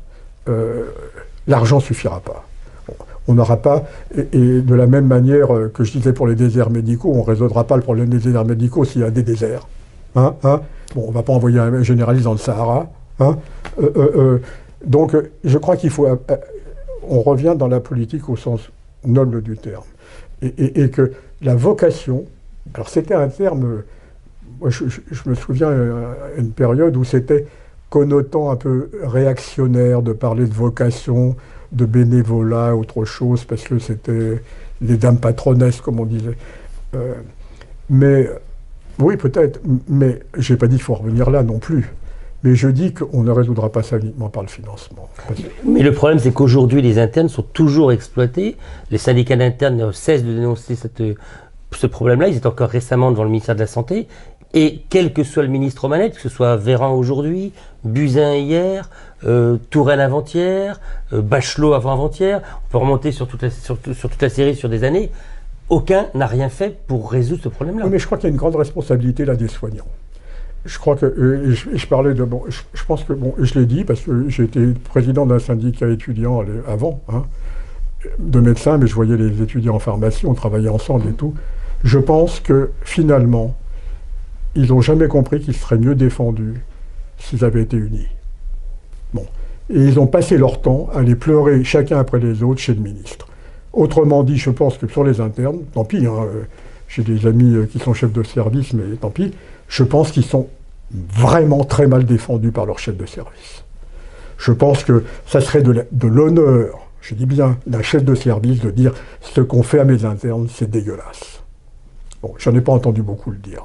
l'argent ne suffira pas. On n'aura pas, et de la même manière que je disais pour les déserts médicaux, on ne résoudra pas le problème des déserts médicaux s'il y a des déserts. Bon, on ne va pas envoyer un généraliste dans le Sahara. Donc je crois qu'il faut... on revient dans la politique au sens noble du terme. Et que la vocation... Alors c'était un terme... Moi, je me souviens à une période où c'était connotant un peu réactionnaire de parler de vocation, de bénévolat, autre chose, parce que c'était les dames patronesses, comme on disait. Mais oui, peut-être, mais je n'ai pas dit qu'il faut revenir là non plus. Mais je dis qu'on ne résoudra pas ça uniquement par le financement. Mais le problème, c'est qu'aujourd'hui, les internes sont toujours exploités. Les syndicats d'internes ne cessent de dénoncer ce problème-là. Ils étaient encore récemment devant le ministère de la Santé. Et quel que soit le ministre aux manettes, que ce soit Véran aujourd'hui, Buzyn hier, Touraine avant-hier, Bachelot avant-avant-hier, on peut remonter sur toute la série sur des années, aucun n'a rien fait pour résoudre ce problème-là. Oui, mais je crois qu'il y a une grande responsabilité là des soignants. Je crois que, je parlais de, bon, je pense que, bon, je l'ai dit parce que j'ai été président d'un syndicat étudiant avant, hein, de médecins, mais je voyais les étudiants en pharmacie, on travaillait ensemble et tout. Je pense que finalement, ils n'ont jamais compris qu'ils seraient mieux défendus s'ils avaient été unis. Bon. Et ils ont passé leur temps à aller pleurer chacun après les autres chez le ministre. Autrement dit, je pense que sur les internes, tant pis, hein, j'ai des amis qui sont chefs de service, mais tant pis, je pense qu'ils sont vraiment très mal défendus par leur chef de service. Je pense que ça serait de l'honneur, je dis bien, d'un chef de service de dire ce qu'on fait à mes internes, c'est dégueulasse. Bon, j'en ai pas entendu beaucoup le dire.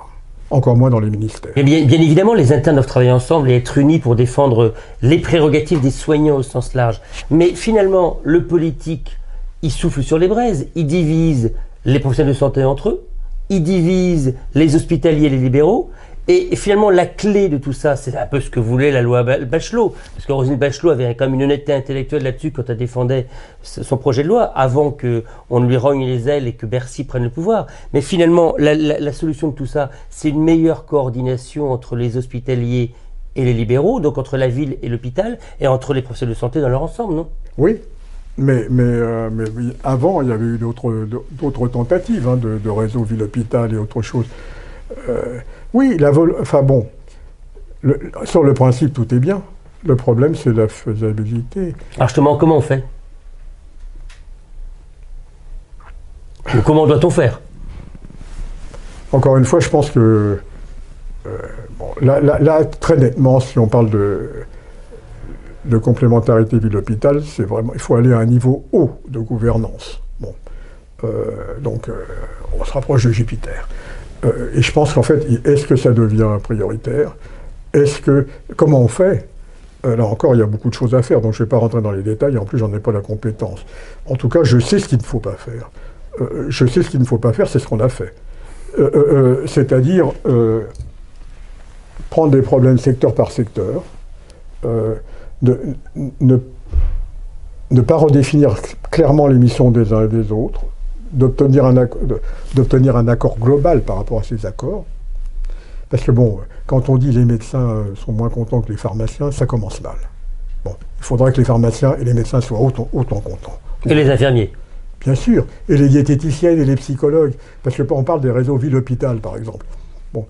Encore moins dans les ministères. Mais bien évidemment, les internes doivent travailler ensemble et être unis pour défendre les prérogatives des soignants au sens large. Mais finalement, le politique, il souffle sur les braises. Il divise les professionnels de santé entre eux. Il divise les hospitaliers et les libéraux. Et finalement, la clé de tout ça, c'est un peu ce que voulait la loi Bachelot. Parce que Roselyne Bachelot avait quand même une honnêteté intellectuelle là-dessus quand elle défendait son projet de loi, avant qu'on ne lui rogne les ailes et que Bercy prenne le pouvoir. Mais finalement, la solution de tout ça, c'est une meilleure coordination entre les hospitaliers et les libéraux, donc entre la ville et l'hôpital, et entre les professionnels de santé dans leur ensemble, non? Oui, mais avant, il y avait eu d'autres tentatives hein, de réseau ville-hôpital et autre chose. Oui, enfin bon, sur le principe, tout est bien. Le problème, c'est la faisabilité. Alors justement, comment on fait? Ou comment doit-on faire? Encore une fois, je pense que bon, là, très nettement, si on parle de complémentarité ville-hôpital, c'est vraiment, il faut aller à un niveau haut de gouvernance. Bon, donc, on se rapproche de Jupiter. Et je pense qu'en fait, est-ce que ça devient prioritaire? Comment on fait? Là encore, il y a beaucoup de choses à faire, donc je ne vais pas rentrer dans les détails, et en plus, j'en ai pas la compétence. En tout cas, je sais ce qu'il ne faut pas faire. Je sais ce qu'il ne faut pas faire, c'est ce qu'on a fait. C'est-à-dire prendre des problèmes secteur par secteur, ne pas redéfinir clairement les missions des uns et des autres, d'obtenir un accord global par rapport à ces accords. Parce que bon, quand on dit les médecins sont moins contents que les pharmaciens, ça commence mal. Bon, il faudrait que les pharmaciens et les médecins soient autant contents. Et les infirmiers? Bien sûr, et les diététiciennes et les psychologues, parce qu'on parle des réseaux ville-hôpital par exemple. Bon,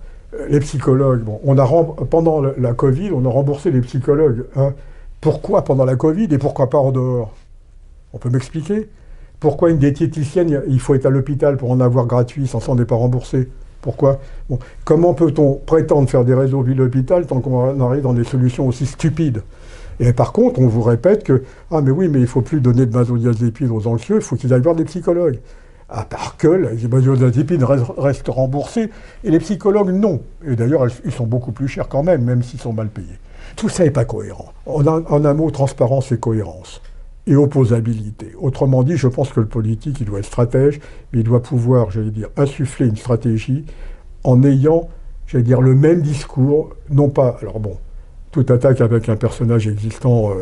Les psychologues, bon, pendant la Covid, on a remboursé les psychologues. Hein. Pourquoi pendant la Covid et pourquoi pas en dehors? On peut m'expliquer? Pourquoi une diététicienne, il faut être à l'hôpital pour en avoir gratuit sans s'en n'est pas remboursé? Pourquoi? Bon, comment peut-on prétendre faire des réseaux ville-hôpital tant qu'on arrive dans des solutions aussi stupides? Et par contre, on vous répète que « Ah mais oui, mais il ne faut plus donner de benzodiazépines aux anxieux, il faut qu'ils aillent voir des psychologues. » À part que les benzodiazépines restent remboursées, et les psychologues non. Et d'ailleurs, ils sont beaucoup plus chers quand même, même s'ils sont mal payés. Tout ça n'est pas cohérent. En un mot, transparence et cohérence. Et opposabilité. Autrement dit, je pense que le politique, il doit être stratège, mais il doit pouvoir, j'allais dire, insuffler une stratégie en ayant, j'allais dire, le même discours, non pas, alors bon, toute attaque avec un personnage existant,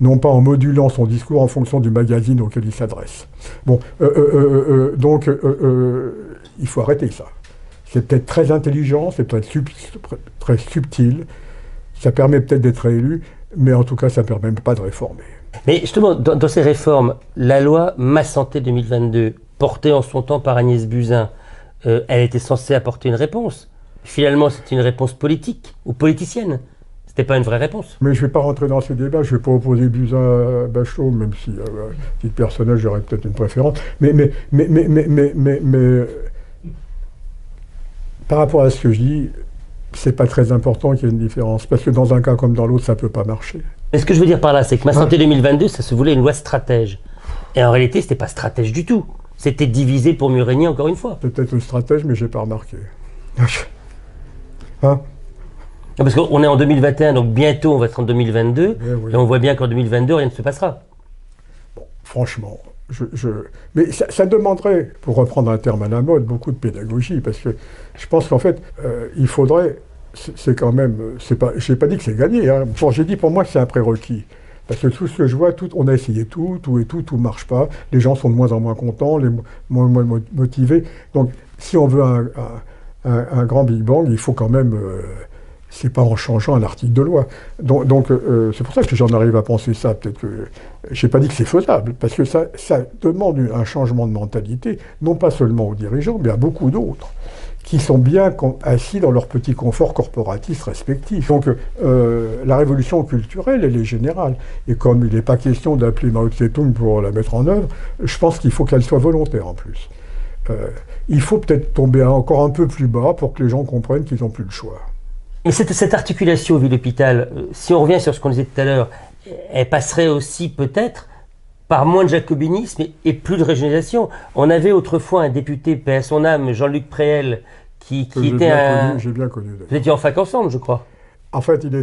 non pas en modulant son discours en fonction du magazine auquel il s'adresse. Bon, donc, il faut arrêter ça. C'est peut-être très intelligent, c'est peut-être très subtil, ça permet peut-être d'être réélu, mais en tout cas, ça ne permet pas de réformer. Mais justement, dans ces réformes, la loi Ma Santé 2022, portée en son temps par Agnès Buzyn, elle était censée apporter une réponse. Finalement, c'est une réponse politique ou politicienne. C'était pas une vraie réponse. Mais je ne vais pas rentrer dans ces débats, je ne vais pas opposer Buzyn à Bachelot, même si, titre personnel, j'aurais peut-être une préférence. Mais par rapport à ce que je dis, c'est pas très important qu'il y ait une différence, parce que dans un cas comme dans l'autre, ça ne peut pas marcher. Mais ce que je veux dire par là, c'est que Ma Santé 2022, ça se voulait une loi stratège. Et en réalité, c'était pas stratège du tout. C'était divisé pour mieux régner, encore une fois. Peut-être le stratège, mais je n'ai pas remarqué. Hein? Parce qu'on est en 2021, donc bientôt on va être en 2022, oui. Et on voit bien qu'en 2022, rien ne se passera. Bon, franchement, mais ça demanderait, pour reprendre un terme à la mode, beaucoup de pédagogie, parce que je pense qu'en fait, il faudrait, c'est quand même, je n'ai pas dit que c'est gagné, hein. J'ai dit pour moi que c'est un prérequis. Parce que tout ce que je vois, on a essayé tout ne marche pas, les gens sont de moins en moins contents, moins motivés. Donc, si on veut un grand Big Bang, il faut quand même... c'est pas en changeant un article de loi. Donc c'est pour ça que j'en arrive à penser ça. Peut-être que j'ai pas dit que c'est faisable, parce que ça demande un changement de mentalité, non pas seulement aux dirigeants, mais à beaucoup d'autres, qui sont bien assis dans leur petit confort corporatiste respectif. Donc la révolution culturelle, elle est générale. Et comme il n'est pas question d'appeler Mao Tse-tung pour la mettre en œuvre, je pense qu'il faut qu'elle soit volontaire en plus. Il faut peut-être tomber encore un peu plus bas pour que les gens comprennent qu'ils n'ont plus le choix. Et cette articulation ville-hôpital, si on revient sur ce qu'on disait tout à l'heure, elle passerait aussi peut-être par moins de jacobinisme et plus de régionalisation. On avait autrefois un député, paix à son âme, Jean-Luc Préel, qui était un... J'ai bien connu. Vous étiez en fac ensemble, je crois. En fait, il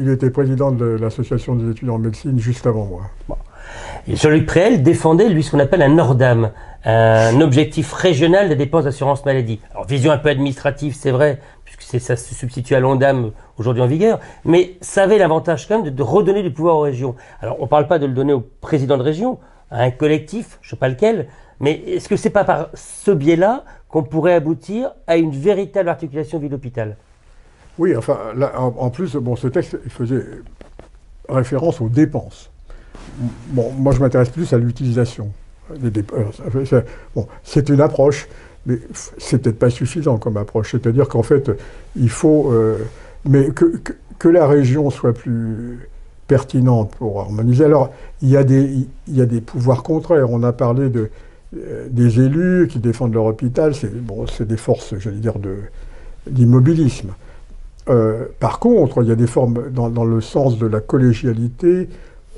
était président de l'association des étudiants en médecine juste avant moi. Bon. Jean-Luc Préel défendait, lui, ce qu'on appelle un ORDAM, un objectif régional des dépenses d'assurance maladie. Alors, vision un peu administrative, c'est vrai, puisque ça se substitue à l'ONDAM aujourd'hui en vigueur, mais ça avait l'avantage quand même de redonner du pouvoir aux régions. Alors, on ne parle pas de le donner au président de région, à un collectif, je ne sais pas lequel, mais est-ce que c'est pas par ce biais-là qu'on pourrait aboutir à une véritable articulation ville-hôpital? Oui, enfin, là, en plus, bon, ce texte faisait référence aux dépenses. Bon, moi, je m'intéresse plus à l'utilisation des dépenses. Bon, c'est une approche, mais c'est peut-être pas suffisant comme approche. C'est-à-dire qu'en fait, il faut mais que la région soit plus pertinente pour harmoniser. Alors, il y a des pouvoirs contraires. On a parlé des élus qui défendent leur hôpital. C'est des forces, j'allais dire, d'immobilisme. Par contre, il y a des formes dans le sens de la collégialité.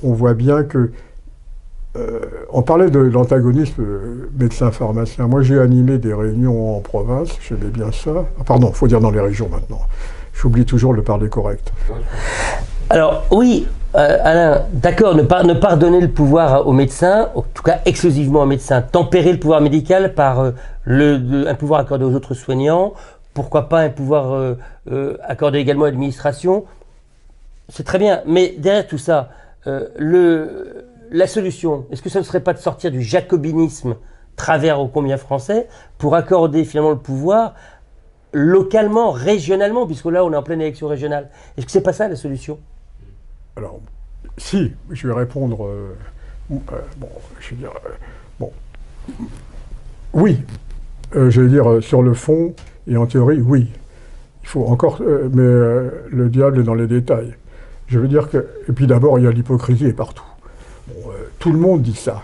On voit bien que... on parlait de l'antagonisme médecin-pharmacien. Moi, j'ai animé des réunions en province, j'aimais bien ça. Ah, pardon, il faut dire dans les régions maintenant. J'oublie toujours de parler correct. Alors, oui, Alain, d'accord, ne pas redonner le pouvoir aux médecins, en tout cas exclusivement aux médecins, tempérer le pouvoir médical par un pouvoir accordé aux autres soignants, pourquoi pas un pouvoir accordé également à l'administration, c'est très bien. Mais derrière tout ça, la solution, est-ce que ce ne serait pas de sortir du jacobinisme travers ô combien français pour accorder finalement le pouvoir localement, régionalement, puisque là on est en pleine élection régionale? Est-ce que c'est pas ça la solution? Alors, si, je vais répondre. Bon, je vais dire. Bon. Oui, je vais dire, sur le fond, Et en théorie, oui. Il faut encore... le diable est dans les détails. Je veux dire que... Et puis d'abord, il y a l'hypocrisie partout. Bon, tout le monde dit ça.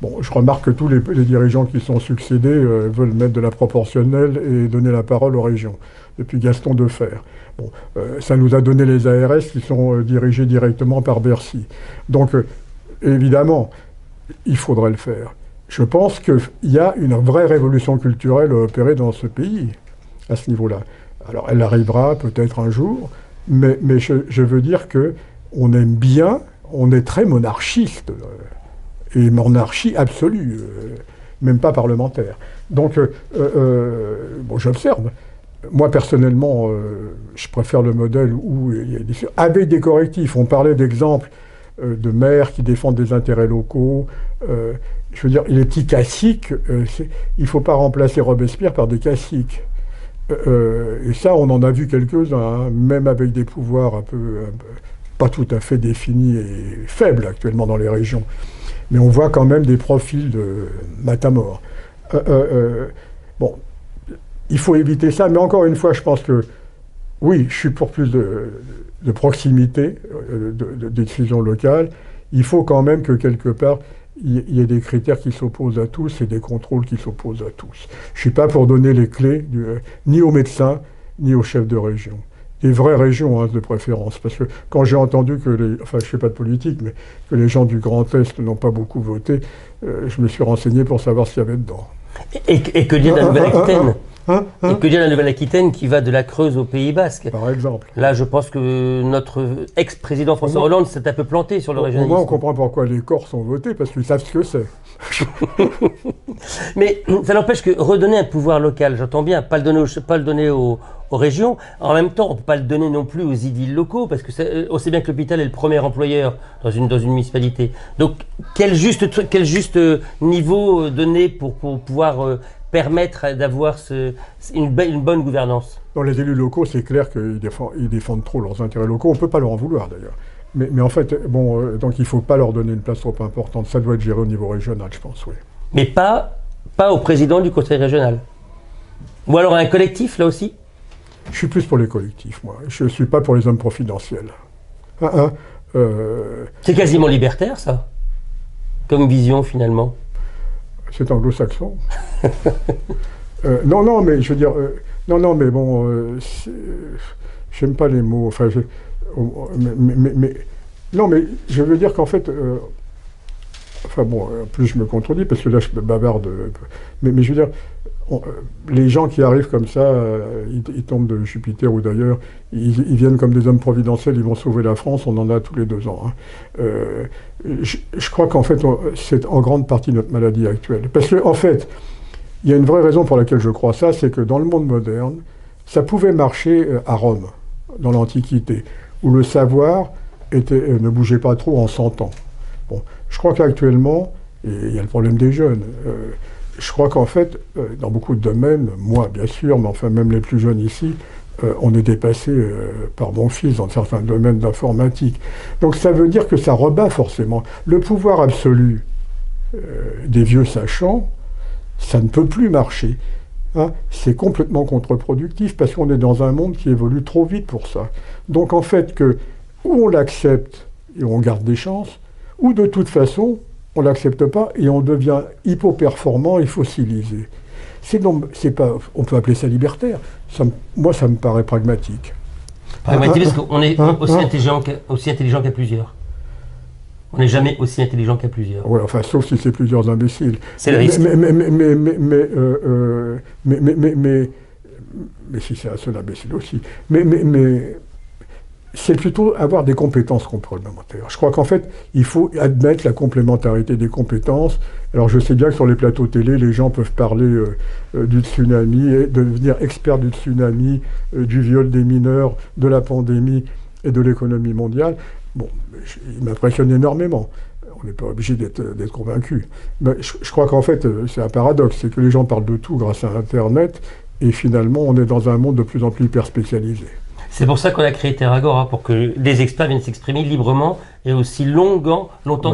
Bon, je remarque que tous les dirigeants qui sont succédés veulent mettre de la proportionnelle et donner la parole aux régions, depuis Gaston Defferre. Bon, ça nous a donné les ARS qui sont dirigés directement par Bercy. Donc, évidemment, il faudrait le faire. Je pense qu'il y a une vraie révolution culturelle à opérer dans ce pays, à ce niveau-là. Alors, elle arrivera peut-être un jour, mais je veux dire qu'on aime bien, on est très monarchiste, et monarchie absolue, même pas parlementaire. Donc, bon, j'observe. Moi, personnellement, je préfère le modèle où il y a avec des correctifs. On parlait d'exemples de maires qui défendent des intérêts locaux. Je veux dire, les petits caciques, il ne faut pas remplacer Robespierre par des caciques. Et ça, on en a vu quelques-uns, hein, même avec des pouvoirs un peu pas tout à fait définis et faibles actuellement dans les régions. Mais on voit quand même des profils de matamor. Bon, il faut éviter ça, mais encore une fois, je pense que, oui, je suis pour plus de proximité, de décision locale. Il faut quand même que, quelque part, il y ait des critères qui s'opposent à tous et des contrôles qui s'opposent à tous. Je ne suis pas pour donner les clés ni aux médecins, ni aux chefs de région. Des vraies régions, hein, de préférence. Parce que quand j'ai entendu que enfin, je ne fais pas de politique, mais que les gens du Grand Est n'ont pas beaucoup voté, je me suis renseigné pour savoir ce qu'il y avait dedans. Et que dire de la Nouvelle-Aquitaine ? Et que dire de la Nouvelle-Aquitaine qui va de la Creuse au Pays Basque ? Par exemple. Là, je pense que notre ex-président François Hollande s'est un peu planté sur le régionalisme. Au moins, on comprend pourquoi les Corses ont voté, parce qu'ils savent ce que c'est. Mais ça n'empêche que redonner un pouvoir local, j'entends bien, pas le donner aux régions. En même temps, on ne peut pas le donner non plus aux édiles locaux, parce que on sait bien que l'hôpital est le premier employeur dans une municipalité. Donc, quel juste niveau donner pour pouvoir permettre d'avoir une bonne gouvernance? Dans les élus locaux, c'est clair qu'ils défendent trop leurs intérêts locaux. On ne peut pas leur en vouloir, d'ailleurs. Mais en fait, bon, donc il ne faut pas leur donner une place trop importante. Ça doit être géré au niveau régional, je pense, oui. Mais pas au président du conseil régional. Ou alors à un collectif, là aussi? Je suis plus pour les collectifs, moi. Je ne suis pas pour les hommes profidentiels. C'est quasiment libertaire, ça, comme vision, finalement. C'est anglo-saxon. Non, mais je veux dire... non, mais bon... j'aime pas les mots. Enfin, non, mais je veux dire qu'en fait... enfin bon, en plus je me contredis, parce que là je me bavarde... Mais je veux dire... les gens qui arrivent comme ça, ils tombent de Jupiter ou d'ailleurs, ils viennent comme des hommes providentiels, ils vont sauver la France, on en a tous les 2 ans. Hein. Je crois qu'en fait, c'est en grande partie notre maladie actuelle. Parce qu'en fait, il y a une vraie raison pour laquelle je crois ça, c'est que dans le monde moderne, ça pouvait marcher à Rome, dans l'Antiquité, où le savoir ne bougeait pas trop en 100 ans. Bon, je crois qu'actuellement, et il y a le problème des jeunes, je crois qu'en fait, dans beaucoup de domaines, moi bien sûr, mais enfin même les plus jeunes ici, on est dépassé par mon fils dans certains domaines d'informatique. Donc ça veut dire que ça rebat forcément. Le pouvoir absolu des vieux sachants, ça ne peut plus marcher. Hein, c'est complètement contre-productif parce qu'on est dans un monde qui évolue trop vite pour ça. Donc en fait, ou on l'accepte et on garde des chances, ou de toute façon, on ne l'accepte pas et on devient hypo-performant et fossilisé. On peut appeler ça libertaire. Moi, ça me paraît pragmatique. Pragmatique parce qu'on est aussi intelligent qu'à plusieurs. On n'est jamais aussi intelligent qu'à plusieurs. Ouais, enfin, sauf si c'est plusieurs imbéciles. C'est le risque. Mais si c'est un seul imbécile aussi. Mais c'est plutôt avoir des compétences complémentaires. Je crois qu'en fait, il faut admettre la complémentarité des compétences. Alors je sais bien que sur les plateaux télé, les gens peuvent parler du tsunami, et devenir experts du tsunami, du viol des mineurs, de la pandémie et de l'économie mondiale. Bon, il m'impressionne énormément. On n'est pas obligé d'être convaincu. Mais je crois qu'en fait, c'est un paradoxe, c'est que les gens parlent de tout grâce à Internet, et finalement, on est dans un monde de plus en plus hyper spécialisé. C'est pour ça qu'on a créé Terragora, pour que les experts viennent s'exprimer librement et aussi longtemps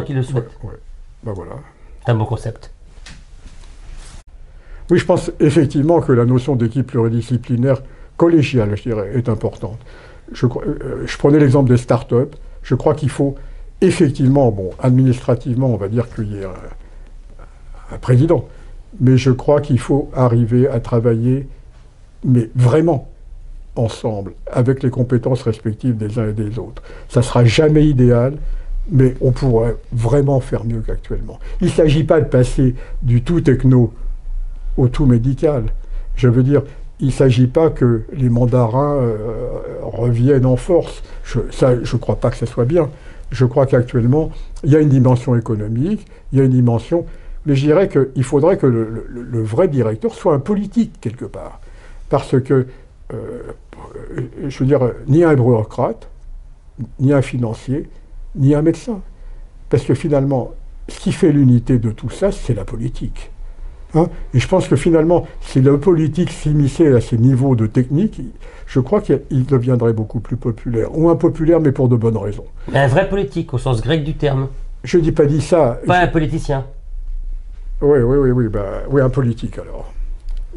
qu'ils le souhaitent. Ouais. Ben voilà. C'est un bon concept. Oui, je pense effectivement que la notion d'équipe pluridisciplinaire collégiale, je dirais, est importante. Je prenais l'exemple des startups. Je crois qu'il faut effectivement, bon, administrativement, on va dire qu'il y ait un président, mais je crois qu'il faut arriver à travailler, mais vraiment ensemble, avec les compétences respectives des uns et des autres. Ça ne sera jamais idéal, mais on pourrait vraiment faire mieux qu'actuellement. Il ne s'agit pas de passer du tout techno au tout médical. Je veux dire, il ne s'agit pas que les mandarins reviennent en force. Je ne crois pas que ça soit bien. Je crois qu'actuellement, il y a une dimension économique, il y a une dimension... Mais je dirais qu'il faudrait que le vrai directeur soit un politique, quelque part. Parce que, je veux dire, ni un bureaucrate, ni un financier, ni un médecin. Parce que finalement, ce qui fait l'unité de tout ça, c'est la politique. Hein? Et je pense que finalement, si le politique s'immisçait à ces niveaux de technique, je crois qu'il deviendrait beaucoup plus populaire. Ou impopulaire, mais pour de bonnes raisons. Mais un vrai politique, au sens grec du terme. Je n'ai pas dit ça. Pas un politicien. Oui, oui, un politique alors.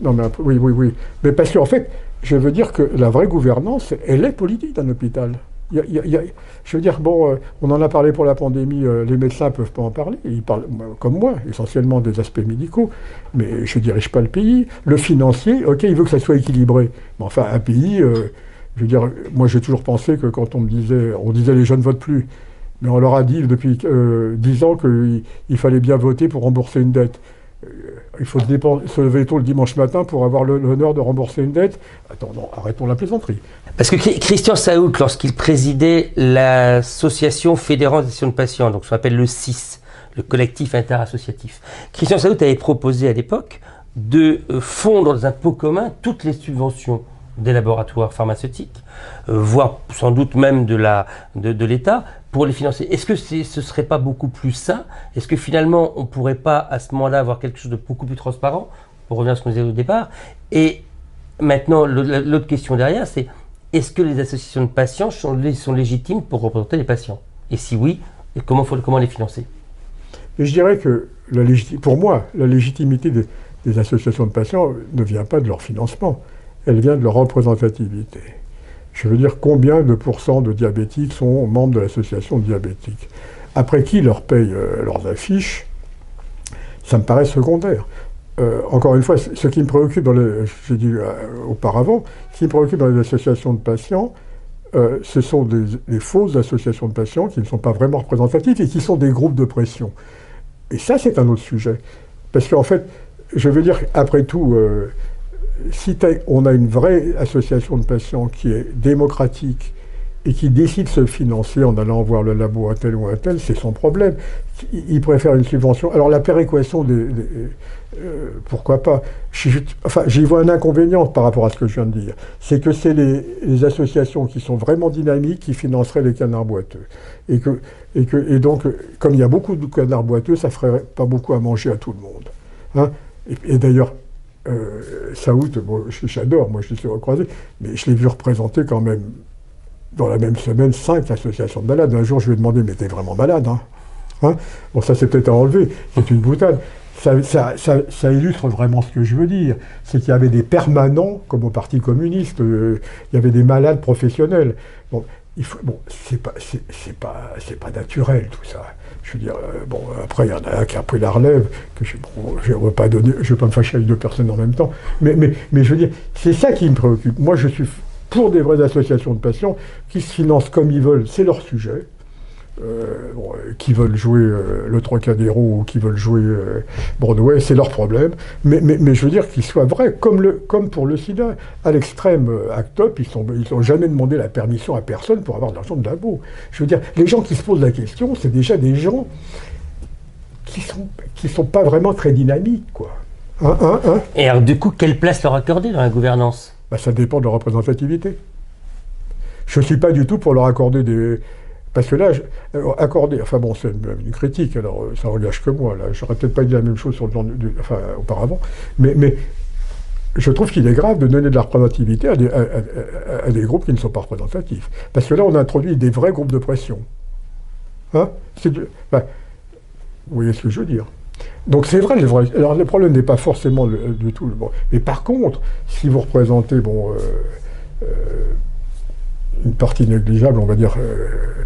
Non, mais oui. Mais parce qu'en fait, je veux dire que la vraie gouvernance, elle est politique d'un hôpital. Je veux dire, bon, on en a parlé pour la pandémie, les médecins ne peuvent pas en parler, ils parlent, comme moi, essentiellement des aspects médicaux, mais je ne dirige pas le pays. Le financier, ok, il veut que ça soit équilibré, mais enfin, un pays, je veux dire, moi j'ai toujours pensé que quand on disait les jeunes ne votent plus, mais on leur a dit depuis 10 ans qu'il fallait bien voter pour rembourser une dette. Il faut se lever tôt le dimanche matin pour avoir l'honneur de rembourser une dette. Attends, non, arrêtons la plaisanterie. Parce que Christian Saout, lorsqu'il présidait l'association fédérant des associations de patients, donc ce qu'on appelle le CIS, le collectif interassociatif, Christian Saout avait proposé à l'époque de fondre dans un pot commun toutes les subventions des laboratoires pharmaceutiques, voire sans doute même de l'État, pour les financer. Est-ce que ce ne serait pas beaucoup plus sain? Est-ce que finalement, on ne pourrait pas, à ce moment-là, avoir quelque chose de beaucoup plus transparent, pour revenir à ce qu'on disait au départ? Et maintenant, l'autre question derrière, c'est est-ce que les associations de patients sont légitimes pour représenter les patients? Et si oui, comment les financer? Et je dirais que, pour moi, la légitimité des associations de patients ne vient pas de leur financement, elle vient de leur représentativité. Je veux dire, combien de pourcents de diabétiques sont membres de l'association diabétique? Après qui leur paye leurs affiches? Ça me paraît secondaire. Encore une fois, ce qui me préoccupe, j'ai dit auparavant, ce qui me préoccupe dans les associations de patients, ce sont des fausses associations de patients qui ne sont pas vraiment représentatives et qui sont des groupes de pression. Et ça, c'est un autre sujet. Parce qu'en fait, je veux dire, après tout, si on a une vraie association de patients qui est démocratique et qui décide de se financer en allant voir le labo à tel ou à tel, c'est son problème. Il préfère une subvention. Alors la péréquation, pourquoi pas? J'y vois un inconvénient par rapport à ce que je viens de dire. C'est que c'est les associations qui sont vraiment dynamiques qui financeraient les canards boiteux. Et donc, comme il y a beaucoup de canards boiteux, ça ne ferait pas beaucoup à manger à tout le monde. Hein? Et d'ailleurs, Saout, bon, j'adore, moi je l'ai recroisé, mais je l'ai vu représenter quand même, dans la même semaine, 5 associations de malades. Un jour, je lui ai demandé, mais t'es vraiment malade, hein? Bon, ça c'est peut-être à enlever, c'est une boutade. Ça illustre vraiment ce que je veux dire. C'est qu'il y avait des permanents, comme au Parti communiste, il y avait des malades professionnels. Bon, c'est pas naturel tout ça. Je veux dire, bon, après il y en a un qui a pris la relève, que je ne vais pas me fâcher avec 2 personnes en même temps, mais je veux dire, c'est ça qui me préoccupe. Moi je suis pour des vraies associations de patients qui se financent comme ils veulent, c'est leur sujet. Qui veulent jouer le Trocadéro ou qui veulent jouer Broadway, c'est leur problème. Mais je veux dire qu'ils soient vrais, comme pour le sida. À l'extrême, Act Up, ils n'ont jamais demandé la permission à personne pour avoir de l'argent de labo. Je veux dire, les gens qui se posent la question, c'est déjà des gens qui sont pas vraiment très dynamiques, quoi. Et alors, du coup, quelle place leur accorder dans la gouvernance? Ça dépend de leur représentativité. Je ne suis pas du tout pour leur accorder des... Parce que là, accorder, enfin bon, c'est une critique, alors ça engage que moi, là, j'aurais peut-être pas dit la même chose sur auparavant, mais je trouve qu'il est grave de donner de la représentativité à des groupes qui ne sont pas représentatifs. Parce que là, on a introduit des vrais groupes de pression. Hein? Vous voyez ce que je veux dire? Donc c'est vrai, alors le problème n'est pas forcément du tout. Bon. Mais par contre, si vous représentez une partie négligeable, on va dire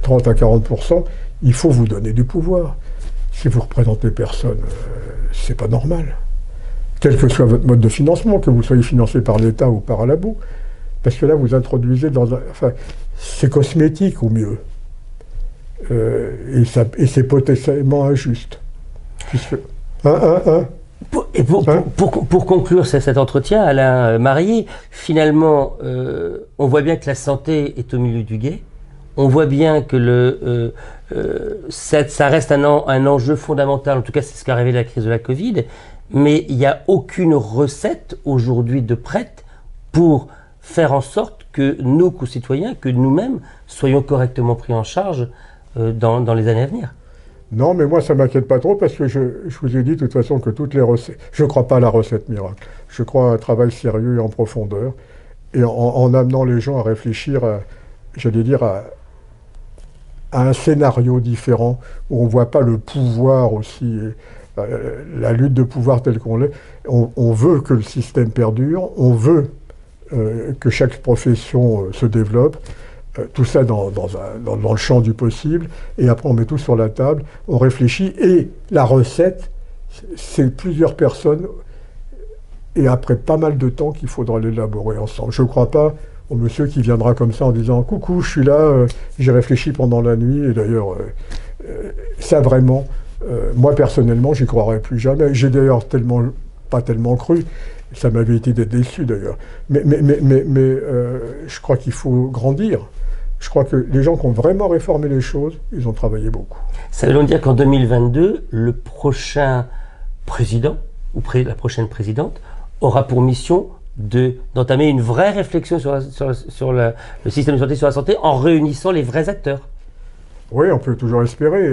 30 à 40%, il faut vous donner du pouvoir. Si vous représentez personne, c'est pas normal. Quel que soit votre mode de financement, que vous soyez financé par l'État ou par un labo. Parce que là, vous introduisez dans un... Enfin, c'est cosmétique au mieux. Et c'est potentiellement injuste. Puisque... Pour conclure cet entretien, Alain Marié, finalement, on voit bien que la santé est au milieu du gué. On voit bien que ça reste un enjeu fondamental, en tout cas c'est ce qu'a révélé la crise de la Covid, mais il n'y a aucune recette aujourd'hui de prête pour faire en sorte que nos concitoyens, que nous-mêmes, soyons correctement pris en charge dans les années à venir. Non, mais moi, ça ne m'inquiète pas trop parce que je vous ai dit de toute façon que toutes les recettes... Je ne crois pas à la recette miracle. Je crois à un travail sérieux et en profondeur et en amenant les gens à réfléchir, j'allais dire, à un scénario différent où on ne voit pas le pouvoir aussi, la lutte de pouvoir telle qu'on l'est. On veut que le système perdure, on veut que chaque profession se développe. Tout ça dans le champ du possible, et après on met tout sur la table, on réfléchit, et la recette, c'est plusieurs personnes, et après pas mal de temps qu'il faudra l'élaborer ensemble. Je ne crois pas au monsieur qui viendra comme ça en disant « Coucou, je suis là, j'ai réfléchi pendant la nuit », et d'ailleurs, ça vraiment, moi personnellement, j'y croirais plus jamais. J'ai d'ailleurs pas tellement cru, ça m'avait été d'être déçu d'ailleurs, mais je crois qu'il faut grandir. Je crois que les gens qui ont vraiment réformé les choses, ils ont travaillé beaucoup. Ça veut donc dire qu'en 2022, le prochain président, ou la prochaine présidente, aura pour mission d'entamer une vraie réflexion sur le système de santé, sur la santé, en réunissant les vrais acteurs. Oui, on peut toujours espérer,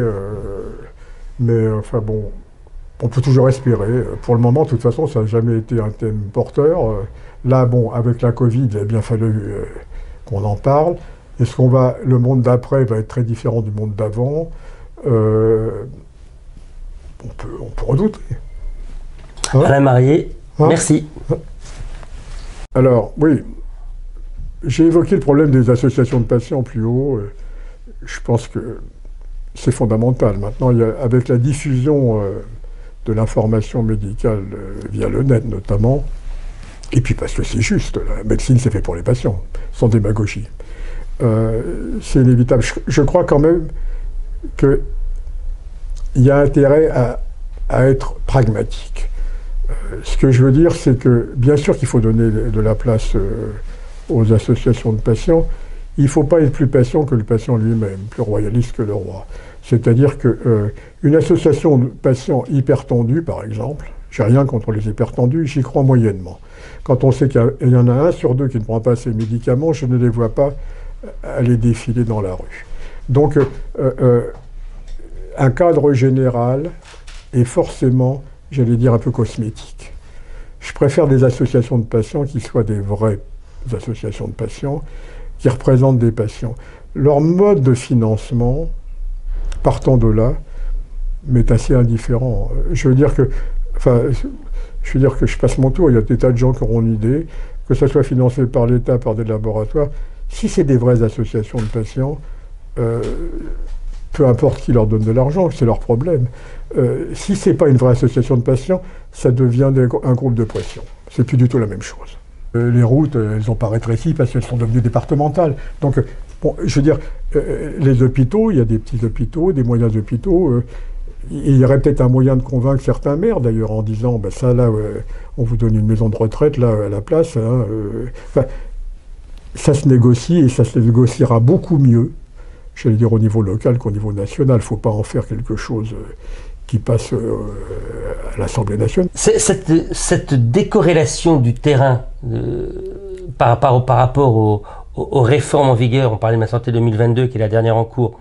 mais enfin bon, on peut toujours espérer. Pour le moment, de toute façon, ça n'a jamais été un thème porteur. Là, bon, avec la Covid, il a bien fallu qu'on en parle. Est-ce le monde d'après va être très différent du monde d'avant? On peut redouter. Hein? Alain Marié, merci. Alors, oui, j'ai évoqué le problème des associations de patients plus haut. Je pense que c'est fondamental. Maintenant, avec la diffusion de l'information médicale via le net notamment, et puis parce que c'est juste, la médecine c'est fait pour les patients, sans démagogie. C'est inévitable. Je crois quand même qu'il y a intérêt à être pragmatique. Ce que je veux dire, c'est que bien sûr qu'il faut donner de la place aux associations de patients. Il ne faut pas être plus patient que le patient lui-même, plus royaliste que le roi. C'est-à-dire qu'une association de patients hypertendus, par exemple, j'ai rien contre les hypertendus, j'y crois moyennement. Quand on sait qu'il y en a 1 sur 2 qui ne prend pas ses médicaments, je ne les vois pas aller défiler dans la rue. Donc, un cadre général est forcément, j'allais dire, un peu cosmétique. Je préfère des associations de patients qui soient des vraies associations de patients, qui représentent des patients. Leur mode de financement, partant de là, m'est assez indifférent. Je veux dire que je passe mon tour, il y a des tas de gens qui auront une idée, que ça soit financé par l'État, par des laboratoires. Si c'est des vraies associations de patients, peu importe qui leur donne de l'argent, c'est leur problème. Si c'est pas une vraie association de patients, ça devient un groupe de pression. C'est plus du tout la même chose. Les routes, elles n'ont pas rétréci parce qu'elles sont devenues départementales. Donc, bon, je veux dire, les hôpitaux, il y a des petits hôpitaux, des moyens hôpitaux. Il y aurait peut-être un moyen de convaincre certains maires, d'ailleurs, en disant, ben ça, là, on vous donne une maison de retraite, là, à la place. Hein, ça se négocie et ça se négociera beaucoup mieux, j'allais dire, au niveau local qu'au niveau national. Il ne faut pas en faire quelque chose qui passe à l'Assemblée nationale. Cette décorrélation du terrain par rapport aux réformes en vigueur, on parlait de Ma Santé 2022 qui est la dernière en cours,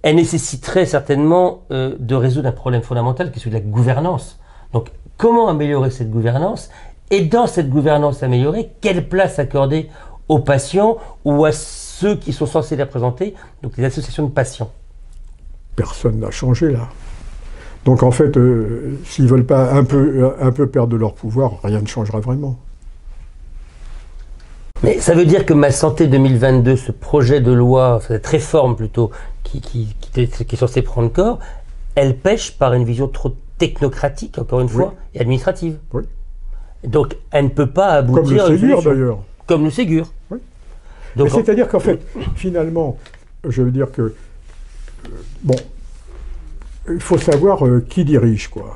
elle nécessiterait certainement de résoudre un problème fondamental qui est celui de la gouvernance. Donc comment améliorer cette gouvernance? Et dans cette gouvernance améliorée, quelle place accorder aux patients ou à ceux qui sont censés les représenter, donc les associations de patients? Personne n'a changé là. Donc en fait, s'ils ne veulent pas un peu perdre leur pouvoir, rien ne changera vraiment. Mais ça veut dire que Ma Santé 2022, ce projet de loi, cette réforme plutôt, qui est censée prendre corps, elle pêche par une vision trop technocratique, encore une fois, et administrative. Oui. Donc elle ne peut pas aboutir comme le Ségur d'ailleurs. Comme le Ségur. Oui. C'est-à-dire qu'en fait, finalement, je veux dire que, bon, il faut savoir qui dirige, quoi.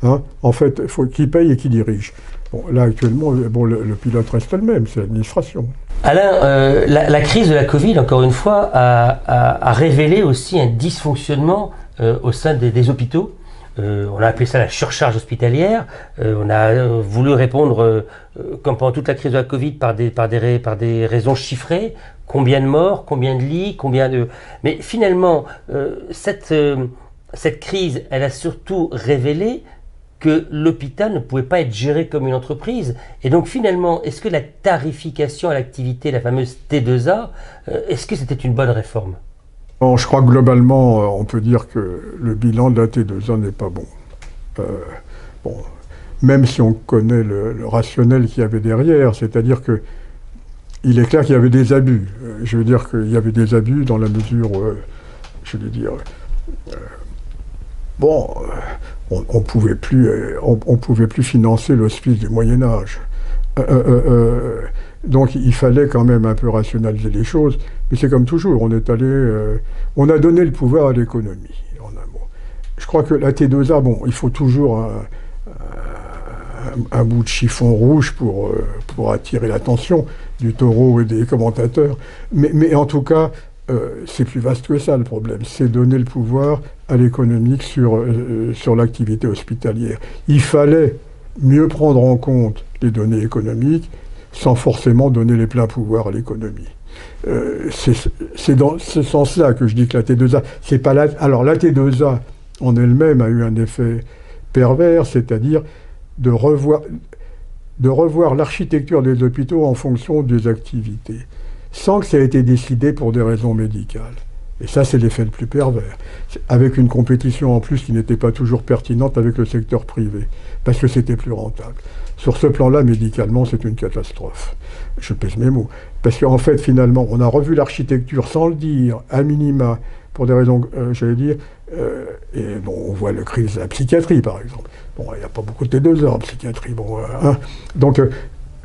Hein, en fait, il faut qui paye et qui dirige. Bon, là, actuellement, bon, le pilote reste le même, c'est l'administration. Alain, la crise de la Covid, encore une fois, a révélé aussi un dysfonctionnement au sein des hôpitaux. On a appelé ça la surcharge hospitalière. On a voulu répondre, comme pendant toute la crise de la Covid, par des raisons chiffrées. Combien de morts, combien de lits, combien de... Mais finalement, cette crise, elle a surtout révélé que l'hôpital ne pouvait pas être géré comme une entreprise. Et donc finalement, est-ce que la tarification à l'activité, la fameuse T2A, est-ce que c'était une bonne réforme ? Bon, je crois que globalement, on peut dire que le bilan de la T2A n'est pas bon. Bon, même si on connaît le rationnel qu'il y avait derrière, c'est-à-dire que il est clair qu'il y avait des abus. Je veux dire qu'il y avait des abus dans la mesure, je veux dire, bon, on pouvait plus financer l'hospice du Moyen Âge. Donc il fallait quand même un peu rationaliser les choses, mais c'est comme toujours, on a donné le pouvoir à l'économie, en un mot. Je crois que la T2A, bon, il faut toujours un bout de chiffon rouge pour attirer l'attention du taureau et des commentateurs, mais en tout cas, c'est plus vaste que ça le problème, c'est donner le pouvoir à l'économique sur l'activité hospitalière. Il fallait mieux prendre en compte les données économiques sans forcément donner les pleins pouvoirs à l'économie. C'est dans ce sens-là que je dis que la T2A, c'est pas alors la T2A en elle-même a eu un effet pervers, c'est-à-dire de revoir l'architecture des hôpitaux en fonction des activités, sans que ça ait été décidé pour des raisons médicales. Et ça, c'est l'effet le plus pervers, avec une compétition en plus qui n'était pas toujours pertinente avec le secteur privé, parce que c'était plus rentable. Sur ce plan-là, médicalement, c'est une catastrophe. Je pèse mes mots. Parce qu'en fait, finalement, on a revu l'architecture sans le dire, à minima, pour des raisons, j'allais dire, et bon, on voit la crise de la psychiatrie, par exemple. Bon, il n'y a pas beaucoup de T2A en psychiatrie. Bon, hein. Donc,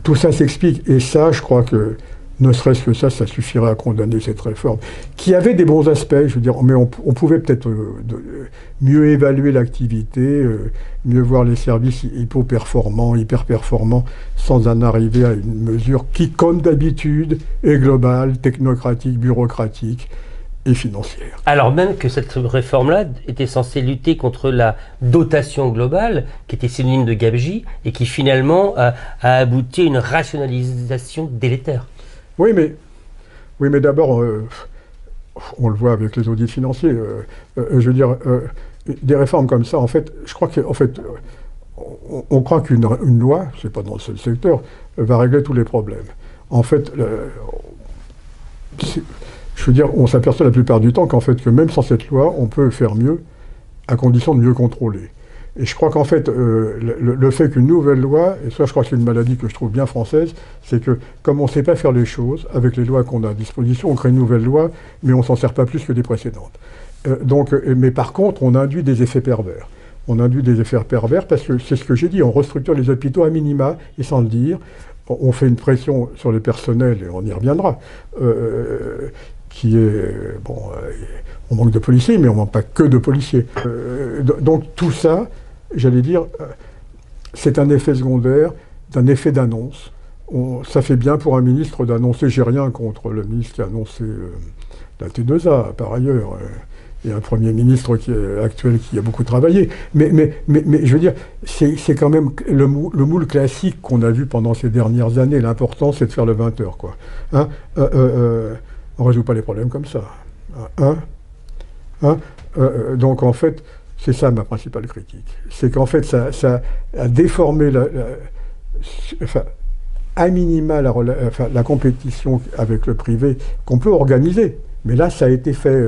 tout ça s'explique. Et ça, je crois que, ne serait-ce que ça suffirait à condamner cette réforme, qui avait des bons aspects, je veux dire, mais on pouvait peut-être mieux évaluer l'activité, mieux voir les services hyper performants, sans en arriver à une mesure qui, comme d'habitude, est globale, technocratique, bureaucratique et financière. Alors même que cette réforme-là était censée lutter contre la dotation globale, qui était synonyme de gabegie, et qui finalement a abouti à une rationalisation délétère. Oui, mais d'abord, on le voit avec les audits financiers. Je veux dire, des réformes comme ça, en fait, je crois qu'en fait, on croit qu'une loi, c'est pas dans le seul secteur, va régler tous les problèmes. En fait, je veux dire, on s'aperçoit la plupart du temps qu'en fait, que même sans cette loi, on peut faire mieux, à condition de mieux contrôler. Et je crois qu'en fait, le fait qu'une nouvelle loi, et ça je crois que c'est une maladie que je trouve bien française, c'est que comme on ne sait pas faire les choses, avec les lois qu'on a à disposition, on crée une nouvelle loi, mais on ne s'en sert pas plus que des précédentes. Mais par contre, on induit des effets pervers. On induit des effets pervers parce que c'est ce que j'ai dit, on restructure les hôpitaux à minima, et sans le dire, on fait une pression sur les personnels, et on y reviendra, qui est, bon, on manque de policiers, mais on ne manque pas que de policiers. Donc tout ça, j'allais dire, c'est un effet secondaire d'un effet d'annonce. Ça fait bien pour un ministre d'annoncer, j'ai rien contre le ministre qui a annoncé la T2A, par ailleurs. Il y a un Premier ministre actuel qui a beaucoup travaillé. Mais je veux dire, c'est quand même le moule classique qu'on a vu pendant ces dernières années. L'important, c'est de faire le 20 heures, quoi. Hein, on ne résout pas les problèmes comme ça. Donc en fait, c'est ça ma principale critique. C'est qu'en fait, ça a déformé à minima la compétition avec le privé qu'on peut organiser. Mais là, ça a été fait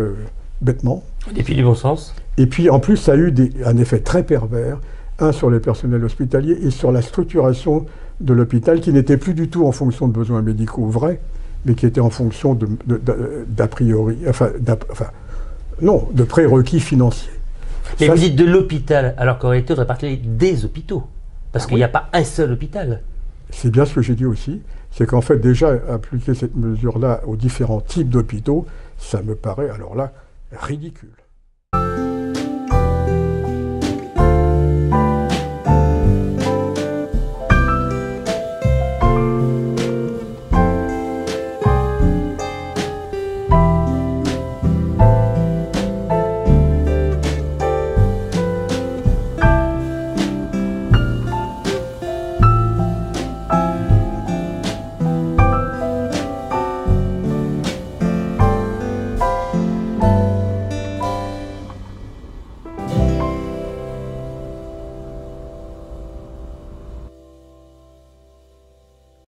bêtement. Et puis du bon sens. Et puis en plus, ça a eu un effet très pervers, un sur les personnels hospitaliers et sur la structuration de l'hôpital qui n'était plus du tout en fonction de besoins médicaux vrais, mais qui était en fonction d'a priori, non, de prérequis financiers. Mais vous dites de l'hôpital, alors qu'en réalité, on devrait parler des hôpitaux. Parce qu'il n'y a pas un seul hôpital. C'est bien ce que j'ai dit aussi, c'est qu'en fait déjà appliquer cette mesure-là aux différents types d'hôpitaux, ça me paraît alors là ridicule.